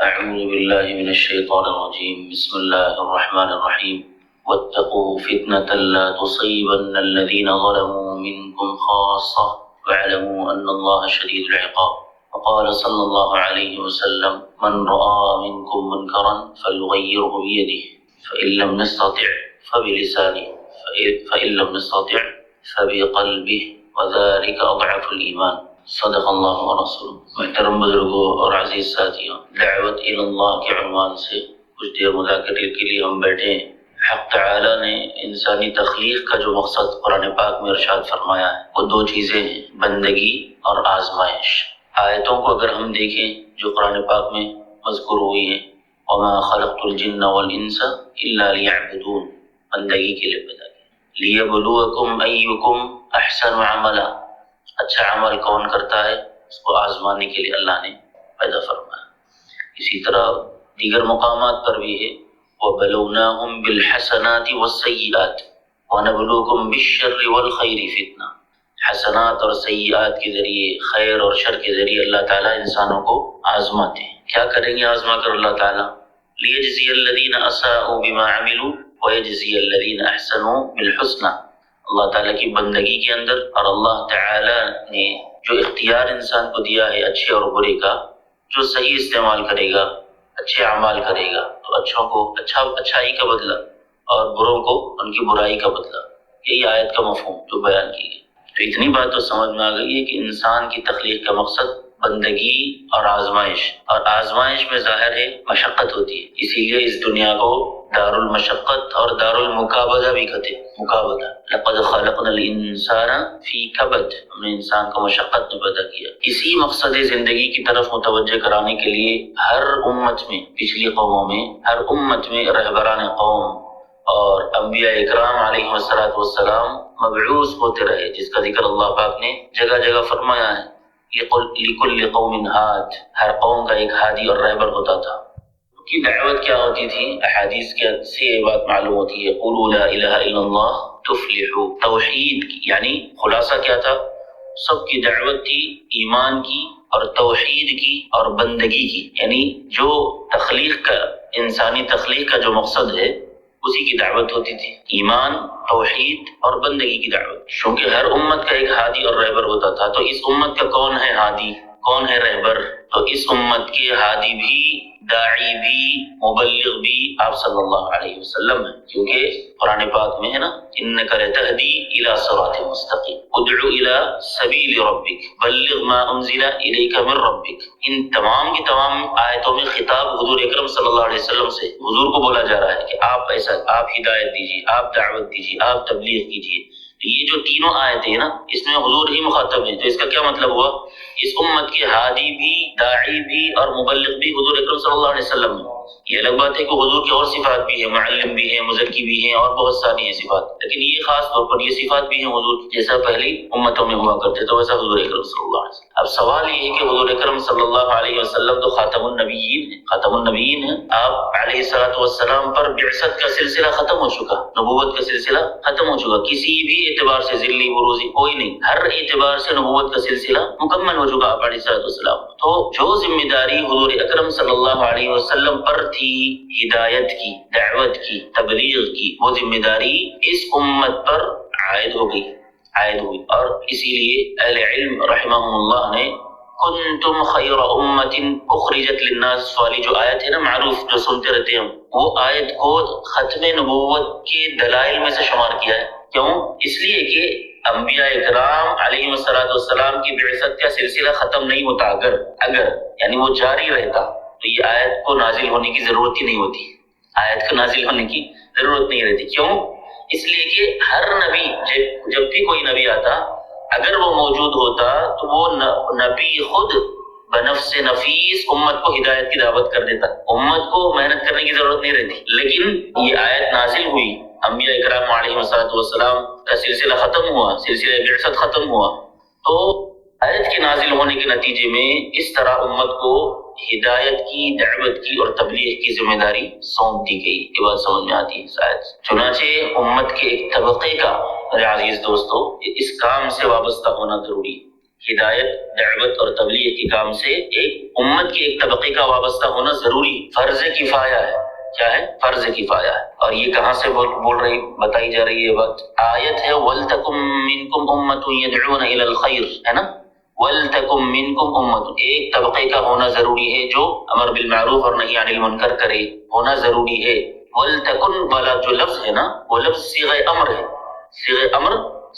أعوذ بالله من الشيطان الرجيم بسم الله الرحمن الرحيم واتقوا فتنة لا تصيبن الذين ظلموا منكم خاصة واعلموا أن الله شديد العقاب وقال صلى الله عليه وسلم من رأى منكم منكرا فليغيره بيده فإن لم يستطع فبلسانه فإن لم يستطع فبقلبه وذلك أضعف الإيمان صدق اللہ و رسول۔ محترم بزرگوں اور عزیز ساتھیوں، دعوت الی اللہ کے عنوان سے کچھ دیر مذاکرے کے لیے ہم بیٹھے ہیں۔ حق تعالی نے انسانی تخلیق کا جو مقصد قرآن پاک میں ارشاد فرمایا ہے وہ دو چیزیں ہیں، بندگی اور آزمائش۔ آیتوں کو اگر ہم دیکھیں جو قرآن پاک میں مذکور ہوئی ہیں، وما خلقت الجن والانس الا لیعبدون، بندگی کے لیے پیدا کیا، لیبلوکم ایکم احسن عملا، اچھا عمل کون کرتا ہے اس کو آزمانے کے لیے اللہ نے پیدا فرمایا۔ اسی طرح دیگر مقامات پر بھی ہے وَبَلَوْنَاهُمْ بِالْحَسَنَاتِ وَالسَّيِّئَاتِ وَنَبْلُوكُمْ بِالشَّرِّ وَالْخَيْرِ فِتْنَةً، حسنات اور سیئات کے ذریعے، خیر اور شر کے ذریعے اللہ تعالیٰ انسانوں کو آزماتے ہیں۔ کیا کریں گے آزما کر اللہ تعالیٰ؟ لِيَجْزِيَ الَّذِينَ أَسَاءُوا بِمَا عَمِلُوا وَيَجْزِيَ الَّذِينَ أَحْسَنُوا بِالْحُسْنَى، اللہ تعالیٰ کی بندگی کے اندر اور اللہ تعالیٰ نے جو اختیار انسان کو دیا ہے اچھے اور برے کا، جو صحیح استعمال کرے گا، اچھے اعمال کرے گا تو اچھوں کو اچھائی کا بدلہ اور بروں کو ان کی برائی کا بدلہ، یہی آیت کا مفہوم جو بیان کی گئی۔ تو اتنی بات تو سمجھ میں آ گئی ہے کہ انسان کی تخلیق کا مقصد بندگی اور آزمائش میں ظاہر ہے مشقت ہوتی ہے، اسی لیے اس دنیا کو دار المشقت اور دار المکابدہ بھی کہتے ہیں۔ مکابدہ، لقد خلقنا الانسان فی کبد، ہم نے انسان کو مشقت میں پیدا کیا۔ اسی مقصد زندگی کی طرف متوجہ کرانے کے لیے ہر امت میں، پچھلی قوموں میں ہر امت میں رہبران قوم اور انبیاء اکرام علیہ السلام مبعوث ہوتے رہے، جس کا ذکر اللہ پاک نے جگہ جگہ فرمایا ہے۔ لِكُلِّ قَوْمٍ هَادٍ، ہر قوم کا ایک ہادی اور رہبر ہوتا تھا۔ کی دعوت کیا ہوتی تھی؟ احادیث کے سے یہ بات معلوم ہوتی ہے، قولوا لا الہ الا اللہ تفلحوا، توحید کی یعنی خلاصہ کیا تھا؟ سب کی دعوت تھی ایمان کی اور توحید کی اور بندگی کی، یعنی جو تخلیق کا، انسانی تخلیق کا جو مقصد ہے اسی کی دعوت ہوتی تھی، ایمان، توحید اور بندگی کی دعوت۔ چونکہ ہر امت کا ایک ہادی اور رہبر ہوتا تھا، تو اس امت کا کون ہے ہادی، کون ہے رہبر؟ تو اس امت کے ہادی بھی، داعی بھی، مبلغ بھی آپ صلی اللہ علیہ وسلم ہیں، کیونکہ قرآن پاک میں ہے نا، انک لتہدی الی صراط مستقیم، ادعو الی سبیل ربک بلغ ما انزل الیک من ربک۔ ان تمام کی تمام آیتوں میں خطاب حضور اکرم صلی اللہ علیہ وسلم سے، حضور کو بولا جا رہا ہے کہ آپ ایسا، آپ ہدایت دیجیے، آپ دعوت دیجیے، آپ تبلیغ کیجیے۔ یہ جو تینوں آیتیں ہیں نا، اس میں حضور ہی مخاطب ہیں، تو اس کا کیا مطلب ہوا؟ اس امت کے ہادی بھی، داعی بھی اور مبلغ بھی حضور اکرم صلی اللہ علیہ وسلم ہیں۔ یہ الگ بات ہے کہ حضور کی اور صفات بھی ہیں، معلم بھی ہیں، مزکی بھی ہیں اور بہت ساری ہیں صفات، لیکن یہ خاص طور پر یہ صفات بھی ہیں حضور کی، جیسا پہلی امتوں میں ہوا کرتے تو ویسا حضور اکرم صلی اللہ علیہ وسلم۔ اب سوال یہ ہے کہ حضور اکرم صلی اللہ علیہ وسلم تو خاتم النبیین ہیں، آپ علیہ السلام پر بعثت کا سلسلہ ختم ہو چکا، نبوت کا سلسلہ ختم ہو چکا، کسی بھی اعتبار سے ذلی بروزی کوئی نہیں، ہر اعتبار سے نبوت کا سلسلہ مکمل ہو چکا آپ علیہ السلام۔ تو جو ذمہ داری حضور اکرم صلی اللہ علیہ وسلم پر تھی، ہدایت کی، دعوت کی، تبلیغ کی، وہ ذمہ داری اس امت پر عائد ہوئی، اور اسی لیے اہل علم رحمہم اللہ نے کنتم خیر امت اخرجت للناس والی جو آیت ہے نا معروف، جو سنتے رہتے ہیں، وہ آیت کو ختم نبوت کے دلائل میں سے شمار کیا ہے۔ کیوں؟ اس لیے کہ انبیاء اکرام علیہ السلام کی بعثت کا سلسلہ ختم نہیں ہوتا، اگر یعنی وہ جاری رہتا تو یہ آیت کو نازل ہونے کی ضرورت ہی نہیں ہوتی، آیت کو نازل ہونے کی ضرورت نہیں رہتی۔ کیوں؟ اس لیے کہ ہر نبی، جب بھی کوئی نبی آتا، اگر وہ موجود ہوتا تو وہ نبی خود بنفس نفیس امت کو ہدایت کی دعوت کر دیتا، امت کو محنت کرنے کی ضرورت نہیں رہتی۔ لیکن یہ آیت نازل ہوئی، انبیاء اکرام علیہ السلام کا سلسلہ ختم ہوا، سلسلہ بعثت ختم ہوا، تو آیت کے نازل ہونے کے نتیجے میں اس طرح امت کو ہدایت کی، دعوت کی اور تبلیغ کی ذمہ داری سونپ دی گئی۔ یہ بات سمجھ میں آتی ہے شاید۔ چنانچہ امت کے ایک طبقے کا، میرے عزیز دوستو، اس کام سے وابستہ ہونا ضروری ہے۔ ہدایت، دعوت اور تبلیغ کے کام سے ایک امت کے ایک طبقے کا وابستہ ہونا ضروری، فرض کفایہ ہے۔ کیا ہے؟ فرض کفایہ ہے۔ اور یہ کہاں سے بول رہی بتائی جا رہی ہے بات؟ آیت ہے وَلْتَكُمْ مِنْكُمْ أُمَّةٌ يَدْعُونَ إِلَى الْخَيْرِ، ہے نا؟ وَلْتَكُمْ مِنْكُمْ أُمَّةٌ، ایک طبقے کا ہونا ضروری ہے جو امر بالمعروف اور نہی عن المنکر کرے، ہونا ضروری ہے۔ وَلْتَكُنْ والا جو لفظ ہے نا، وہ لفظ صیغہ امر ہے۔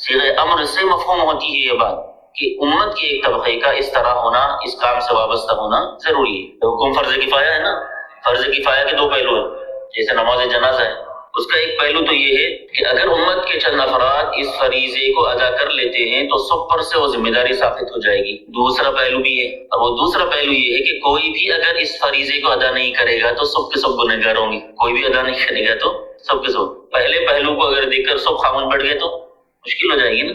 صیغہ امر سے مفہوم ہوتی ہے یہ بات کہ امت کے ایک طبقے کا اس طرح ہونا، اس کام سے وابستہ ہونا ضروری ہے۔ حکم فرض کفایہ ہے نا، فرض کفایہ کے دو پہلو ہیں، جیسے نماز جنازہ ہے، اس کا ایک پہلو تو یہ ہے کہ اگر امت کے چند افراد اس فریضے کو ادا کر لیتے ہیں تو سب پر سے وہ ذمہ داری ثابت ہو جائے گی۔ دوسرا پہلو بھی ہے، اور وہ دوسرا پہلو یہ ہے کہ کوئی بھی اگر اس فریضے کو ادا نہیں کرے گا تو سب کے سب گنہگار ہوں گے، کوئی بھی ادا نہیں کرے گا تو سب کے سب۔ پہلے پہلو کو اگر دیکھ کر سب خاموش بیٹھ گئے تو مشکل ہو جائے گی نا۔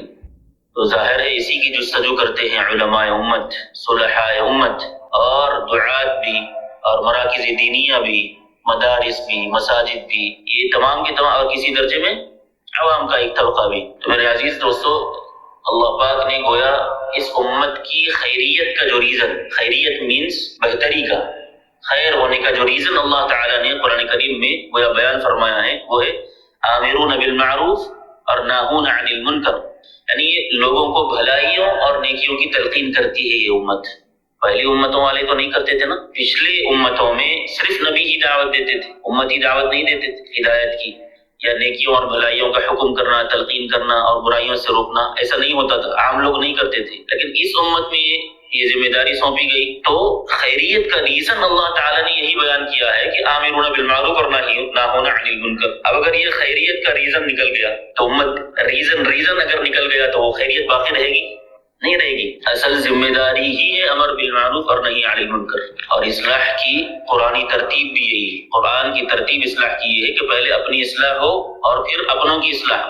تو ظاہر ہے اسی کی جستجو کرتے ہیں علماء امت، صلحاء امت، اور دعات بھی، اور مراکز دینیہ بھی، مدارس بھی، مساجد بھی، یہ تمام کے تمام، اور کسی درجے میں عوام کا ایک طبقہ بھی۔ تو میرے عزیز دوستو، اللہ پاک نے گویا اس امت کی خیریت کا جو ریزن، خیریت مینس بہتری کا، خیر ہونے کا جو ریزن اللہ تعالیٰ نے قرآن کریم میں گویا بیان فرمایا ہے، وہ ہے آمرون بالمعروف اور ناہون عن المنکر، یعنی یہ لوگوں کو بھلائیوں اور نیکیوں کی تلقین کرتی ہے۔ یہ امت پہلی امتوں والے تو نہیں کرتے تھے نا، پچھلے امتوں میں صرف نبی ہی دعوت دیتے تھے، امتی دعوت نہیں دیتے تھے ہدایت کی، یا نیکیوں اور بھلائیوں کا حکم کرنا، تلقین کرنا اور برائیوں سے روکنا، ایسا نہیں ہوتا تھا، عام لوگ نہیں کرتے تھے۔ لیکن اس امت میں یہ ذمہ داری سونپی گئی تو خیریت کا ریزن اللہ تعالیٰ نے یہی بیان کیا ہے کہ آمرون بالمعروف اور ناہون عن المنکر۔ اب اگر یہ خیریت کا ریزن نکل گیا تو امت، ریزن اگر نکل گیا تو وہ خیریت باقی رہے گی؟ نہیں رہے گی۔ اصل ذمہ داری ہی ہے امر بالمعروف اور نہی عن المنکر، اور اصلاح کی قرآنی ترتیب بھی یہی ہے۔ قرآن کی ترتیب اصلاح کی یہ ہے کہ پہلے اپنی اصلاح ہو اور پھر اپنوں کی اصلاح،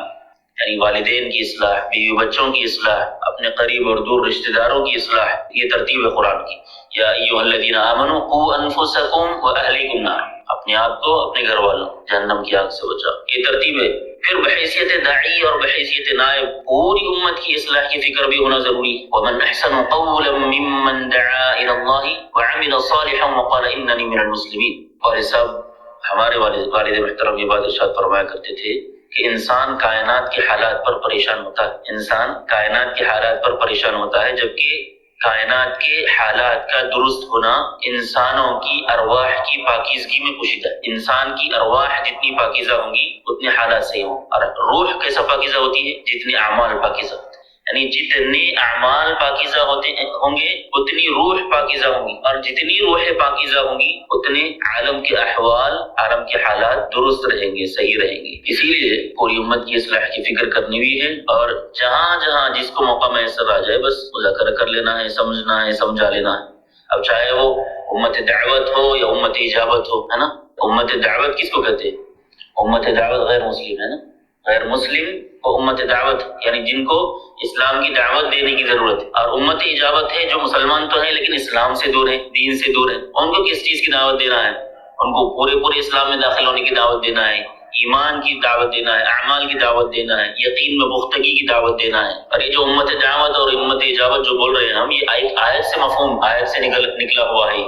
یعنی والدین کی اصلاح، بیوی بچوں کی اصلاح، اپنے قریب اور دور رشتہ داروں کی اصلاح، یہ ترتیب ہے قرآن کی۔ یا ایھا الذین آمنوا قوا انفسکم واہلیکم نار، اپنے آپ کو، اپنے گھر والوں جہنم کی آگ سے بچاؤ، یہ ترتیب ہے۔ پھر بحیثیت داعی اور بحیثیت نائب پوری امت کی اصلاح کی فکر بھی ہونا ضروری ہے۔ ومن احسن قولا ممن دعا الی اللہ وعمل صالحا وقال اننی من المسلمین۔ اور یہ سب ہمارے والد محترم یہ بات ارشاد فرمایا کرتے تھے کہ انسان کائنات کے حالات پر پریشان ہوتا ہے، انسان کائنات کے حالات پر پریشان ہوتا ہے، جبکہ کائنات کے حالات کا درست ہونا انسانوں کی ارواح کی پاکیزگی میں پوشیدہ ہے۔ انسان کی ارواح جتنی پاکیزہ ہوں گی اتنے حالات صحیح ہوں، اور روح کیسا پاکیزہ ہوتی ہے؟ جتنے اعمال پاکیزہ ہوتے ہیں، یعنی جتنے اعمال پاکیزہ ہوں گے اتنی روح پاکیزہ ہوں گی، اور جتنی روحیں پاکیزہ ہوں گی اتنے عالم کے احوال، عالم کے حالات درست رہیں گے، صحیح رہیں گے۔ اسی لیے پوری امت کی اصلاح کی فکر کرنی بھی ہے، اور جہاں جہاں جس کو موقع میسر آ جائے بس مذاکرہ کر لینا ہے، سمجھنا ہے، سمجھا لینا ہے۔ اب چاہے وہ امت دعوت ہو یا امت اجابت ہو، ہے نا۔ امت دعوت کس کو کہتے ہیں؟ امت دعوت غیر مسلم، ہے نا، غیر مسلم کو امت دعوت، یعنی جن کو اسلام کی دعوت دینے کی ضرورت ہے، اور امت اجابت ہے جو مسلمان تو ہیں لیکن اسلام سے دور ہیں، دین سے دور ہیں، ان کو کس چیز کی دعوت دینا ہے؟ ان کو پورے اسلام میں داخل ہونے کی دعوت دینا ہے، ایمان کی دعوت دینا ہے، اعمال کی دعوت دینا ہے، یقین میں پختگی کی دعوت دینا ہے۔ اور یہ جو امت دعوت اور امت اجابت جو بول رہے ہیں ہم، یہ آیت سے مفہوم، آیت سے نکلا ہوا ہے۔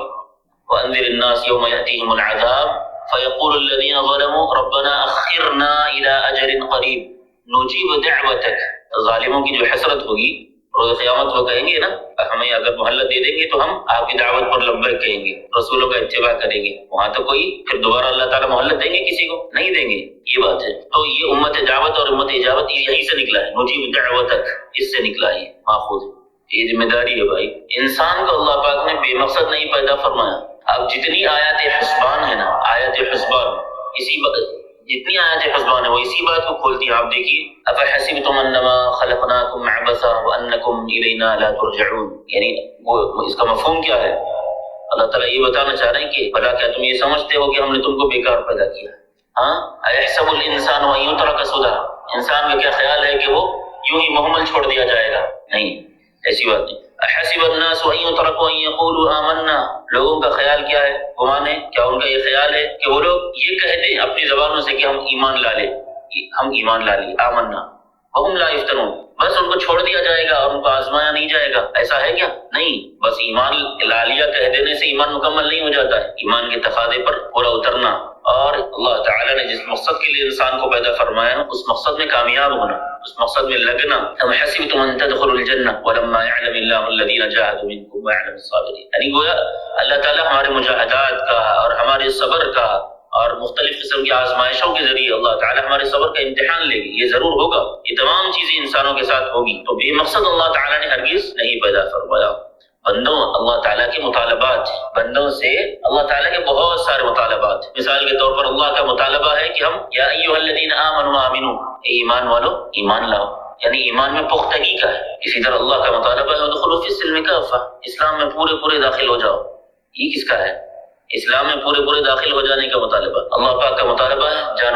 وَأَنذِرِ النَّاسَ يَوْمَ يَأْتِيهِمُ الْعَذَابُ فَيَقُولُ الَّذِينَ ظَلَمُوا رَبَّنَا أَخِّرْنَا إِلَىٰ أَجَلٍ قَرِيبٍ نُجِيبُ دَعْوَتَكَ۔ ظالموں کی جو حسرت ہوگی روز قیامت، وہ کہیں گے نا، ہمیں اگر مہلت دے دیں گے تو ہم آپ کی دعوت پر لبیک کہیں گے، رسولوں کا اتباع کریں گے۔ وہاں تو کوئی پھر دوبارہ اللہ تعالیٰ مہلت دیں گے کسی کو؟ نہیں دیں گے، یہ بات ہے۔ تو یہ امت دعوت اور امت اجابت یہیں سے نکلا ہے، نجیب دعوتک، اس سے نکلا ہے، ماخوذ۔ یہ ذمہ داری ہے بھائی، انسان کو اللہ پاک نے بے مقصد نہیں پیدا فرمایا۔ اب جتنی آیات حسبان ہے نا، آیات حسبان، جتنی آیات حسبان ہے وہ اسی بات کو کھولتی ہے۔ آپ دیکھیے، افحسبتم انما خلقناکم عبثا وانکم الینا لا ترجعون، یعنی وہ اس کا مفہوم کیا ہے؟ اللہ تعالیٰ یہ بتانا چاہ رہے ہیں کہ بھلا کیا تم یہ سمجھتے ہو کہ ہم نے تم کو بیکار پیدا کیا؟ ہاں، ایحسب الانسان ان یترک سدی، انسان کا کیا خیال ہے کہ وہ یوں ہی مہمل چھوڑ دیا جائے گا؟ نہیں، ایسی بات نہیں۔ احسب الناس ان یترکوا ان یقولوا آمنا، لوگوں کا خیال کیا ہے، گمان ہے، کیا ان کا یہ خیال ہے کہ وہ لوگ یہ کہتے ہیں اپنی زبانوں سے کہ ہم ایمان لا لیں، ہم ایمان لا لیں، آمنا وہم لا یفتنون، بس ان کو چھوڑ دیا جائے گا اور ان کو آزمایا نہیں جائے گا، ایسا ہے کیا؟ نہیں، بس ایمان لالیہ کہہ دینے سے ایمان مکمل نہیں ہو جاتا ہے، ایمان کے تقاضے پر پورا اترنا اور اللہ تعالیٰ نے جس مقصد کے لیے انسان کو پیدا فرمایا اس مقصد میں کامیاب ہونا، اس مقصد میں لگنا۔ ام حسبتم ان تدخلوا الجنہ ولما يعلم الله الذين جاهدوا منكم ويعلم الصابرين، یعنی گویا اللہ تعالیٰ ہمارے مجاہدات کا اور ہمارے صبر کا اور مختلف قسم کی آزمائشوں کے ذریعے اللہ تعالیٰ ہمارے صبر کا امتحان لے گی، یہ ضرور ہوگا، یہ تمام چیزیں انسانوں کے ساتھ ہوگی، تو بے مقصد اللہ تعالیٰ نے ہرگز نہیں پیدا فرمایا۔ بندوں اللہ تعالیٰ کے مطالبات، بندوں سے اللہ تعالیٰ کے بہت سارے مطالبات، مثال کے طور پر اللہ کا مطالبہ ہے کہ ہم یا ایھا الذین آمنوا آمنوا، اے ایمان والو ایمان لاؤ، یعنی ایمان میں پختگی کا ہے۔ اسی طرح اللہ کا مطالبہ ہے ادخلوا فی السلم کافہ، اسلام میں پورے داخل ہو جاؤ، یہ کس کا ہے؟ اسلام میں پورے داخل ہو جانے کا مطالبہ۔ اللہ پاک کا مطالبہ ہے جان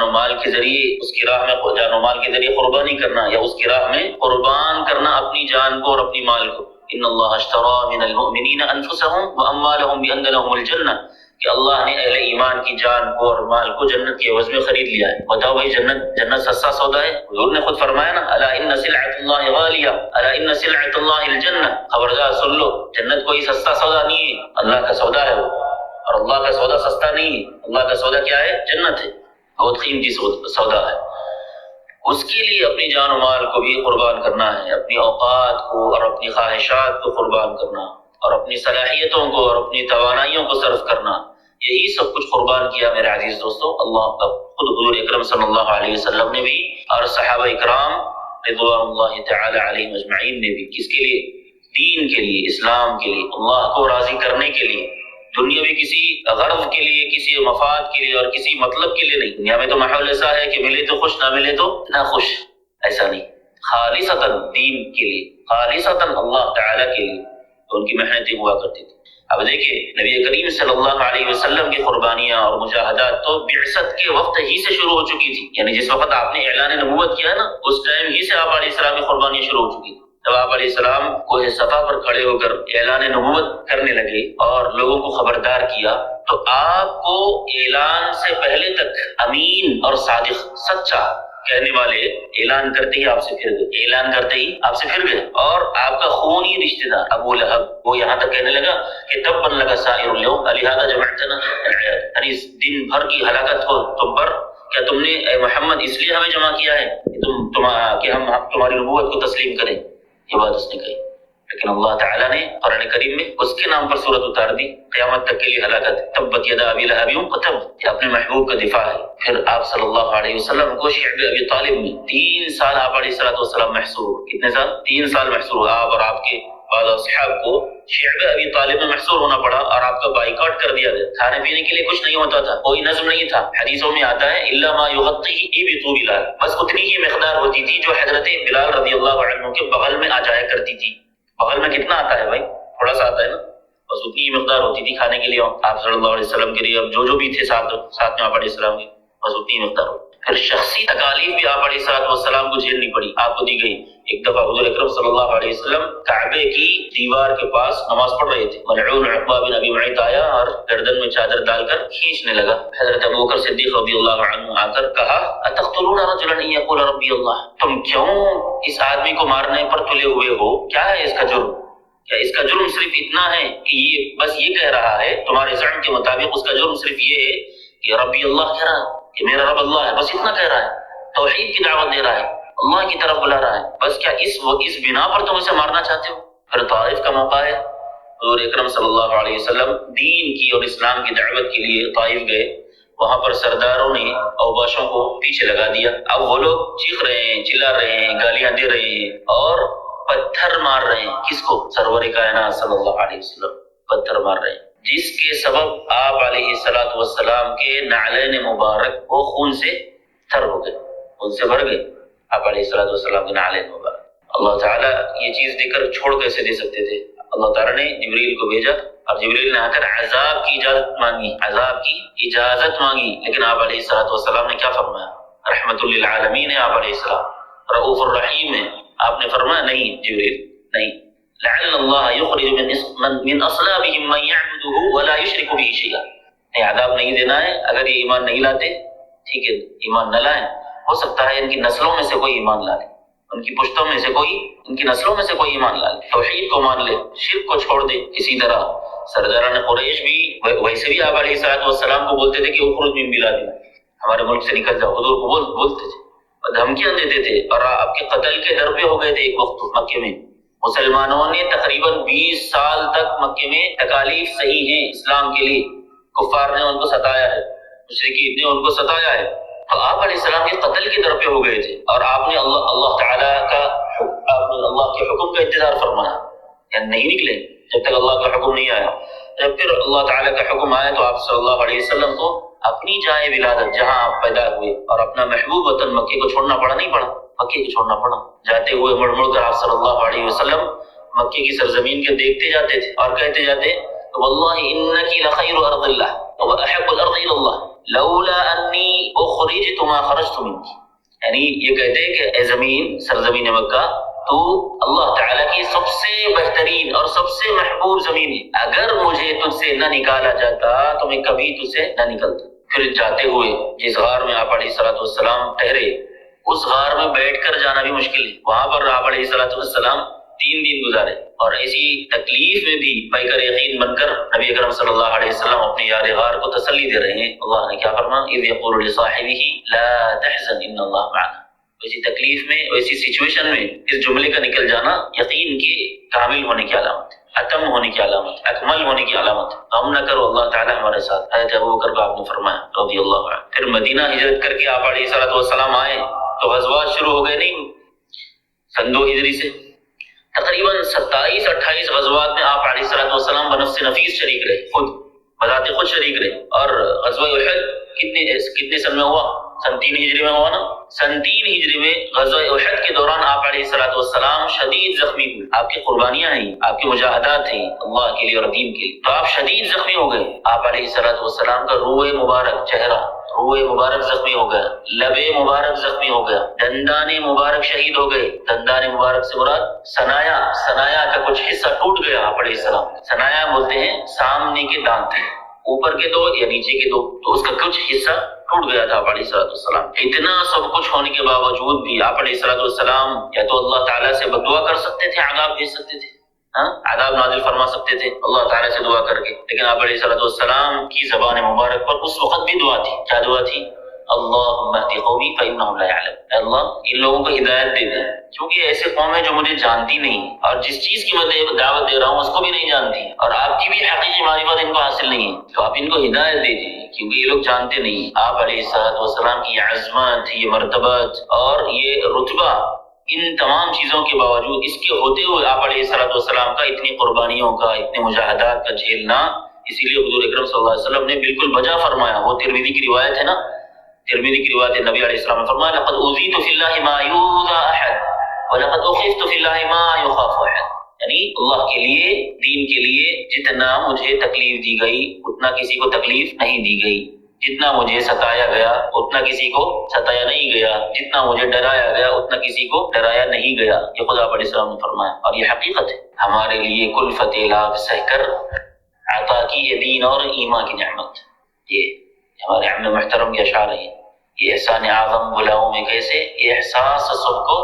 و مال کے ذریعے اس کی راہ میں، جان و مال کے ذریعے قربانی کرنا یا اس کی راہ میں قربان کرنا اپنی جان کو اور اپنی مال کو۔ ان اللہ اشترى من المؤمنین انفسهم واموالهم بان لهم الجنہ، کہ اللہ نے اہل ایمان کی جان کو اور مال کو جنت کے عوض میں خرید لیا ہے۔ بتاؤ بھائی جنت سستا سودا ہے؟ حضور نے خود فرمایا نا الا ان سلعۃ اللہ غالیہ الا ان سلعۃ اللہ الجنہ، خبردار سن لو جنت کوئی سستا سودا نہیں ہے، اللہ کا سودا ہے وہ، اور اللہ کا سودا سستا نہیں ہے، اللہ کا سودا کیا ہے؟ جنت ہے، بہت قیمتی سودا ہے۔ اس کے لیے اپنی جان و مال کو بھی قربان کرنا ہے، اپنی اوقات کو اور اپنی خواہشات کو قربان کرنا اور اپنی صلاحیتوں کو اور اپنی توانائیوں کو صرف کرنا، یہی سب کچھ قربان کیا میرے عزیز دوستو اللہ کا خود حضور اکرم صلی اللہ علیہ وسلم نے بھی اور صحابہ اکرام رضوان اللہ تعالی علیہم اجمعین نے بھی۔ کس کے لیے؟ دین کے لیے، اسلام کے لیے، اللہ کو راضی کرنے کے لیے، دنیاوی کسی غرض کے لیے، کسی مفاد کے لیے اور کسی مطلب کے لیے نہیں۔ دنیا میں تو ماحول ایسا ہے کہ ملے تو خوش، نہ ملے تو نہ خوش، ایسا نہیں، خالصتاً دین کے لیے، خالصتاً اللہ تعالیٰ کے لیے تو ان کی محنتیں ہوا کرتی تھی۔ اب دیکھیں نبی کریم صلی اللہ علیہ وسلم کی قربانیاں اور مجاہدات تو بعثت کے وقت ہی سے شروع ہو چکی تھی، یعنی جس وقت آپ نے اعلان نبوت کیا نا اس ٹائم ہی سے آپ علیہ السلام کی قربانیاں شروع ہو چکی تھی۔ جب آپ علیہ السلام کوہ صفا پر کھڑے ہو کر اعلان نبوت کرنے لگے اور لوگوں کو خبردار کیا تو آپ کو اعلان سے پہلے تک امین اور صادق، سچا کہنے والے اعلان کرتے ہی آپ سے پھر گئے، اعلان کرتے ہی آپ سے پھر گئے، اور آپ کا خونی رشتہ دار ابو لہب وہ یہاں تک کہنے لگا کہ تبا لک سائر اليوم لہذا جمعتنا العیال، یعنی اس دن بھر کی ہلاکت کو تم پر، کیا تم نے اے محمد اس لیے ہمیں جمع کیا ہے کہ ہم تمہاری نبوت کو تسلیم کریں؟ یہ بات اس نے کہی، لیکن اللہ تعالیٰ نے قرآن کریم میں اس کے نام پر سورت اتار دی، قیامت تک کے لیے ہلاکت، تبت یدا ابی لہب وتب، یہ اپنے محبوب کا دفاع ہے۔ پھر آپ صلی اللہ علیہ وسلم کو شعب ابی طالب میں 3 سال آپ علیہ السلام محصور ہوئے، کتنے سال؟ 3 سال محصور ہوئے، آپ اور آپ کے بعض اصحاب کو شعب ابی طالب میں محصور ہونا پڑا اور آپ کا بائیکاٹ کر دیا گیا، کھانے پینے کے لیے کچھ نہیں ہوتا تھا، کوئی نظم نہیں تھا، حدیثوں میں آتا ہے الا ما یغطیہ ابط بلال، بس اتنی ہی مقدار ہوتی تھی جو حضرت بلال رضی اللہ عنہ کے بغل میں آ جایا کرتی تھی۔ بغل میں کتنا آتا ہے بھائی؟ تھوڑا سا آتا ہے نا، بس اتنی ہی مقدار ہوتی تھی کھانے کے لیے آپ صلی اللہ علیہ وسلم کے لیے، اب جو بھی تھے ساتھ میں آپ علیہ السلام کے، بس اتنی ہی مقدار ہوتی۔ پھر شخصی تکالیف بھی آپ علیہ السلام کو جھیلنی پڑی، آپ کو دی گئی۔ ایک دفعہ حضور اکرم صلی اللہ علیہ وسلم کعبے کی دیوار کے پاس نماز پڑھ رہے تھے، ملعون عقبہ بن ابی معیط آیا اور گردن میں چادر ڈال کر کھینچنے لگا۔ حضرت ابوبکر صدیق رضی اللہ عنہ آ کر کہا اتقتلون رجلا ان یقول ربی اللہ، تم کیوں اس آدمی کو مارنے پر تلے ہوئے ہو؟ کیا ہے اس کا جرم؟ کیا اس کا جرم صرف اتنا ہے کہ یہ بس یہ کہہ رہا ہے، تمہارے زعم کے مطابق اس کا جرم صرف یہ ہے کہ ربی اللہ کہہ رہا ہے کہ میرا رب اللہ ہے، بس اتنا کہہ رہا ہے، توحید کی دعوت دے رہا ہے، اللہ کی طرف بلا رہا ہے، بس کیا اس بنا پر تم اسے مارنا چاہتے ہو؟ پھر طائف کا موقع ہے، حضور اکرم صلی اللہ علیہ وسلم دین کی اور اسلام کی دعوت کے لیے طائف گئے، وہاں پر سرداروں نے اوباشوں کو پیچھے لگا دیا، اب وہ لوگ چیخ رہے ہیں، چلا رہے ہیں، گالیاں دے رہے ہیں اور پتھر مار رہے ہیں، کس کو؟ سرور کائنات صلی اللہ علیہ وسلم، پتھر مار رہے ہیں، جس کے سبب آپ علیہ السلام کے نعلین مبارک وہ خون سے تر ہو گئے، خون سے بھر گئے آپ علیہ السلام کے نعلین مبارک۔ اللہ تعالیٰ یہ چیز دے کر چھوڑ کیسے دے سکتے تھے؟ اللہ تعالیٰ نے جبریل کو بھیجا اور جبریل نے آ کر عذاب کی اجازت مانگی، عذاب کی اجازت مانگی، لیکن آپ علیہ السلام نے کیا فرمایا؟ رحمت للعالمین ہے آپ علیہ السلام، رؤوف الرحیم ہے، آپ نے فرمایا نہیں جبریل نہیں، لعل اللہ یخرج من اصلابهم من یعبده ولا یشرک به شیئا، نہیں عذاب نہیں دینا ہے اگر یہ ایمان نہیں لاتے، ٹھیک ہے ایمان نہ لائیں، ہو سکتا ہے ان کی نسلوں میں سے کوئی ایمان لا لے، ان کی پشتوں میں سے کوئی، ان کی نسلوں میں سے کوئی ایمان لائے، توحید کو مان لے، شرک کو چھوڑ دے۔ اسی طرح سرداران قریش بھی ویسے بھی آپ علیہ السلام کو بولتے تھے کہ اخرج من بلادنا، ہمارے ملک سے نکل جاؤ، حضور کو بولتے تھے اور دھمکیاں دیتے تھے، اور آپ کے قتل کے در پہ ہو گئے تھے ایک وقت مکے میں۔ مسلمانوں نے تقریباً 20 سال تک مکے میں تکالیف سہی ہیں اسلام کے لیے، کفار نے ان کو ستایا ہے، مشرکین نے ان کو ستایا ہے، تو آپ علیہ السلام کے قتل کے در پہ ہو گئے تھے، اور آپ نے اللہ تعالیٰ کا اللہ کے حکم کا انتظار فرمایا، یعنی نہیں نکلے جب تک اللہ کا حکم نہیں آیا۔ جب پھر اللہ تعالیٰ کا حکم آیا تو آپ صلی اللہ علیہ وسلم کو اپنی جائے ولادت جہاں آپ پیدا ہوئے اور اپنا محبوب وطن مکے کو چھوڑنا پڑا، نہیں پڑا، مکے کو چھوڑنا پڑا۔ جاتے ہوئے مڑ مڑ کر آپ صلی اللہ علیہ وسلم مکے کی سرزمین کے دیکھتے جاتے تھے اور کہتے جاتے واللہ انکی لخیر ارض اللہ واحب الارض الی اللہ لولا انی اخرجت ما خرجت منک، یعنی یہ کہتے ہیں کہ اے زمین، سرزمین مکہ، تو اللہ تعالیٰ کی سب سے بہترین اور سب سے محبوب زمین ہے، اگر مجھے تجھ سے نہ نکالا جاتا تو میں کبھی تجھ سے نہ نکلتا۔ پھر جاتے ہوئے جس غار میں آپ علیہ السلام ٹھہرے، اس غار میں بیٹھ کر جانا بھی مشکل ہے، وہاں پر آپ علیہ السلام 3 دن گزارے، اور ایسی تکلیف میں بھی پیکر یقین بن کر نبی اکرم صلی اللہ علیہ وسلم اپنے یار غار کو تسلی دے رہے ہیں۔ اللہ نے کیا فرمایا، اذ یقول لصاحبہ لا تحزن ان اللہ معنا۔ ویسی تکلیف میں، ویسی سچویشن میں اس جملے کا نکل جانا یقین کے کامل ہونے کی علامت ہے، اتم ہونے کی علامت ہے، اکمل ہونے کی علامت ہے۔ غم نہ کرو، اللہ تعالیٰ ہمارے ساتھ۔ حضرت ابوبکر کو آپ نے فرمایا رضی اللہ عنہ۔ پھر مدینہ ہجرت کر کے آپ علیہ السلام آئے تو غزوات شروع ہو گئے، نہیں سن 2 ہجری سے تقریباً 27-28 غزوات میں آپ علیہ السلام بنفس نفیس شریک رہے، خود بذات خود شریک رہے۔ اور غزوہ احد کتنے سن میں ہوا؟ سن 3 ہجری میں ہوا نا۔ سن 3 ہجری میں غزوہ احد کے دوران آپ علیہ السلام شدید زخمی ہوئے، آپ کی قربانیاں ہیں، آپ کی مجاہدات ہیں اللہ کے لیے اور دین کے لیے، تو آپ شدید زخمی ہو گئے۔ آپ علیہ السلام کا روئے مبارک، چہرہ روئے مبارک زخمی ہو گیا، لبے مبارک زخمی ہو گیا، دندان مبارک شہید ہو گئے۔ دندان مبارک سے مراد سنایا کا کچھ حصہ ٹوٹ گیا آپ علیہ السلام۔ سنایا بولتے ہیں سامنے کے دانت، اوپر کے 2 یا نیچے کے 2، تو اس کا کچھ حصہ ٹوٹ گیا تھا آپ علیہ السلام۔ اتنا سب کچھ ہونے کے باوجود بھی آپ علیہ السلام یا تو اللہ تعالیٰ سے بدعا کر سکتے تھے، عذاب بھیج سکتے تھے، عذاب نازل فرما سکتے تھے اللہ تعالیٰ سے دعا کر کے، لیکن آپ علیہ السلام کی زبان مبارک پر اس وقت بھی دعا تھی۔ کیا دعا تھی؟ اللہم اہد قومی فانہم لا یعلمون، اے اللہ ان لوگوں کو ہدایت دے دیں، کیونکہ ایسے قوم ہے جو مجھے جانتی نہیں، اور جس چیز کی میں دعوت دے رہا ہوں اس کو بھی نہیں جانتی، اور آپ کی بھی حقیقی معرفت ان کو حاصل نہیں ہے، تو آپ ان کو ہدایت دے دیجیے، کیونکہ یہ لوگ جانتے نہیں۔ آپ علیہ السلام کی یہ عظمت، یہ مرتبت اور یہ رتبہ، ان تمام چیزوں کے باوجود، اس کے ہوتے ہوئے آپ علیہ السلام کا اتنی قربانیوں کا، اتنے مجاہدات کا جھیلنا، اسی لیے حضور اکرم صلی اللہ علیہ وسلم نے بالکل بجا فرمایا۔ وہ ترمذی کی روایت ہے نا، ترمذی کی روایت ہے، نبی علیہ السلام نے فرمایا لقد اوذیت فی اللہ ما یؤذى احد ولقد اخفت فی اللہ ما یخاف احد، یعنی اللہ کے لیے، دین کے لیے جتنا مجھے تکلیف دی گئی اتنا کسی کو تکلیف نہیں دی گئی، جتنا مجھے ستایا گیا اتنا کسی کو ستایا نہیں گیا، جتنا مجھے ڈرایا گیا اتنا کسی کو ڈرایا نہیں گیا، یہ خدا علیہ السلام نے فرمایا، اور یہ حقیقت ہے ہمارے لیے کلفت لاغ سہ کر عطا کی یہ دین اور ایمان کی نعمت۔ یہ ہمارے عام محترم کے اشعار ہیں، یہ احسان اعظم بلاؤں میں کیسے، یہ احساس سب کو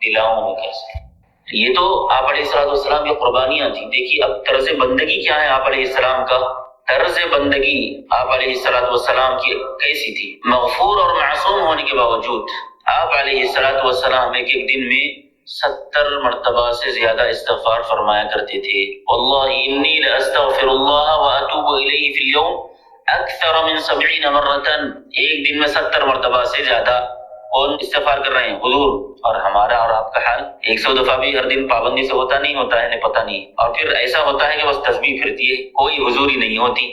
دلاؤں میں کیسے۔ یہ تو آپ علیہ السلام کی قربانیاں تھیں۔ دیکھیے اب طرز بندگی کیا ہے آپ علیہ السلام کا، طرز بندگی آپ علیہ السلام کی کیسی تھی؟ مغفور اور معصوم ہونے کے باوجود آپ علیہ السلام ایک دن میں 70 مرتبہ سے زیادہ استغفار فرمایا کرتے تھے۔ واللہ انی لاستغفر اللہ واتوب الیہ فی اليوم اکثر من 70 مرتا، ایک دن میں 70 مرتبہ سے زیادہ کون استغفار کر رہے ہیں؟ حضور۔ اور ہمارا اور آپ کا حال 100 دفعہ بھی ہر دن پابندی سے ہوتا نہیں ہوتا ہے، نہیں پتہ نہیں، اور پھر ایسا ہوتا ہے کہ بس تسبیح پھرتی ہے، کوئی حضوری نہیں ہوتی۔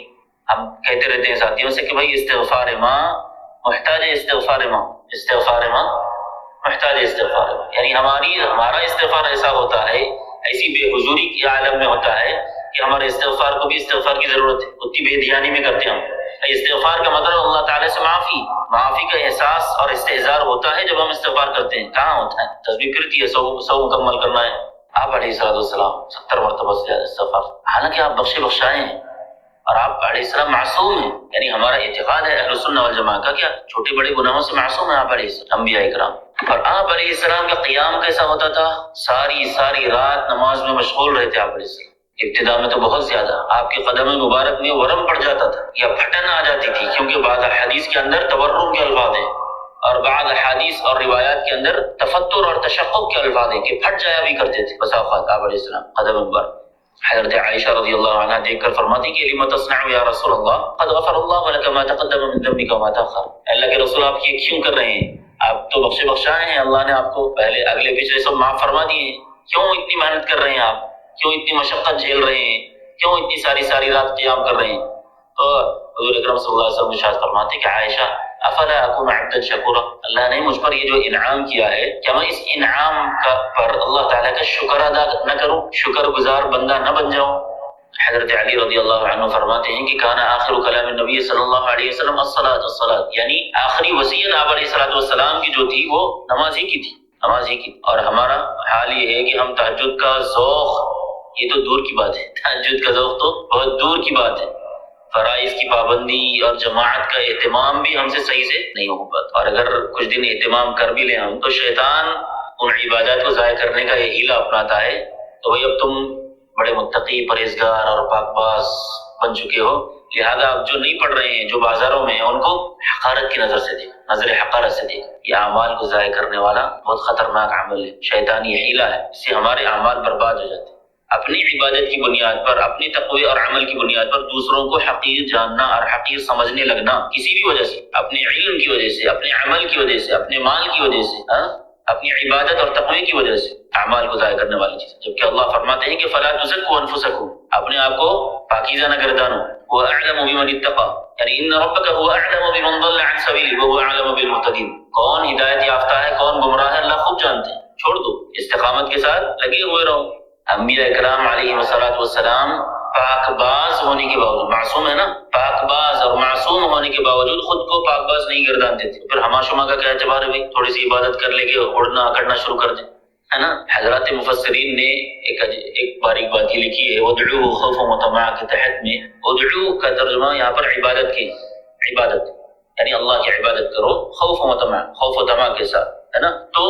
ہم کہتے رہتے ہیں ساتھیوں سے کہ بھائی استغفار ماں محتاج ہے، استغفار ماں محتاج استغفار، یعنی ہمارا استغفار ایسا ہوتا ہے، ایسی بے حضوری کے عالم میں ہوتا ہے کہ ہمارے استغفار کو بھی استغفار کی ضرورت ہے، اتنی بے دھیانی میں کرتے ہم۔ استغفار کا مطلب اللہ تعالیٰ سے معافی کا احساس اور استحضار ہوتا ہے جب ہم استغفار کرتے ہیں، کہاں ہوتا ہے؟ تسبیح پھرتی ہے، 100 مکمل کرنا ہے۔ آپ علیہ السلام 70 مرتبہ سے زیادہ استغفار، حالانکہ آپ بخشائے ہیں اور آپ علیہ السلام معصوم ہیں، یعنی ہمارا اعتقاد ہے اہل سنت والجماعت کا کیا چھوٹے بڑے گناہوں سے معصوم ہیں آپ علیہ السلام، انبیاء اکرام۔ اور آپ علیہ السلام کا قیام کیسا ہوتا تھا؟ ساری رات نماز میں مشغول رہتے آپ علیہ السلام. ابتدا میں تو بہت زیادہ آپ کے قدم مبارک میں ورم پڑ جاتا تھا یا پھٹن آ جاتی تھی، کیونکہ بعض حدیث کے اندر تورم کے الفاظ ہیں اور بعض حدیث اور روایات کے اندر تفتر اور تشقق کے الفاظ ہیں کہ پھٹ جایا بھی کرتے تھے بسا اوقات آپ علیہ السلام قدم مبارک. حضرت عائشہ رضی اللہ عنہ دیکھ کر فرماتی کہ لما تصنع یا رسول اللہ قد غفر اللہ لك ما تقدم من ذنبك وما تاخر. اللہ کے رسول آپ یہ کیوں کر رہے ہیں؟ آپ تو بخشائے ہیں، اللہ نے آپ کو پہلے اگلے پچھلے سب معاف فرما دیے ہیں، کیوں اتنی محنت کر رہے ہیں آپ؟ کیوں اتنی مشقت جھیل رہے ہیں؟ کیوں اتنی ساری رات قیام کر رہے ہیں؟ تو حضور اکرم صلی اللہ علیہ وسلم ارشاد فرماتے کہ عائشہ افلا اکون عبدا شکورا، اللہ نے مجھ پر یہ جو انعام کیا ہے کیا میں اس انعام کا پر اللہ تعالیٰ کا شکر ادا نہ کروں، شکر گزار بندہ نہ بن جاؤں؟ حضرت علی رضی اللہ عنہ فرماتے ہیں کہ کانا آخر کلام نبی صلی اللہ علیہ وسلم الصلاۃ، یعنی آخری وصیت آپ علیہ السلام کی جو تھی وہ نماز ہی کی تھی. اور ہمارا حال یہ ہے کہ ہم تہجد کا ذوق، یہ تو دور کی بات ہے، تہجد کا ذوق تو بہت دور کی بات ہے، فرائض کی پابندی اور جماعت کا اہتمام بھی ہم سے صحیح سے نہیں ہو پاتا. اور اگر کچھ دن اہتمام کر بھی لیں ہم تو شیطان ان عبادات کو ضائع کرنے کا یہ ہیلا اپناتا ہے. تو بھائی اب تم بڑے متقی پرہیزگار اور پاک باز بن چکے ہو، لہذا اب جو نہیں پڑھ رہے ہیں، جو بازاروں میں ہیں، ان کو حقارت کی نظر سے دیکھو، نظر حقارت سے دیکھو. یہ اعمال کو ضائع کرنے والا بہت خطرناک عمل ہے، شیطانی ہیلا ہے، اس سے ہمارے اعمال برباد ہو جاتے ہیں. اپنی عبادت کی بنیاد پر، اپنی تقوی اور عمل کی بنیاد پر دوسروں کو حقیر جاننا اور حقیر سمجھنے لگنا کسی بھی وجہ سے، اپنے علم کی وجہ سے، اپنے عمل کی وجہ سے، اپنے مال کی وجہ سے، اپنی عبادت اور تقوی کی وجہ سے اعمال کو ضائع کرنے والی چیز. جبکہ اللہ فرماتے ہیں کہ فلا تزکوا انفسکم، اپنے آپ کو پاکیزہ نہ گردانو، هو اعلم بمن اتقى، یعنی ان ربک هو اعلم بمن ضل عن سبیلہ وهو اعلم بالمهتدین. کون ہدایت یافتہ ہے، کون گمراہ ہے، اللہ خوب جانتے ہیں. چھوڑ دو، استقامت کے ساتھ لگے ہوئے رہو. انبیاء کرام علیہ السلام پاک باز ہونے کے باوجود، معصوم ہے نا، پاک باز اور معصوم ہونے کے باوجود خود کو پاک باز نہیں گردانتے تھے. پھر ہما شما کا کیا اعتبار ہے بھائی؟ تھوڑی سی عبادت کر لے کے اڑنا کرنا شروع کر دیں، ہے نا. حضرات مفسرین نے ایک باریک بات یہ لکھی ہے، ادعوه خوفا وطمعا کے تحت میں ادعو کا ترجمہ یہاں پر عبادت یعنی اللہ کی عبادت کرو، خوف و طمع، خوف و طمع کے ساتھ، ہے نا. تو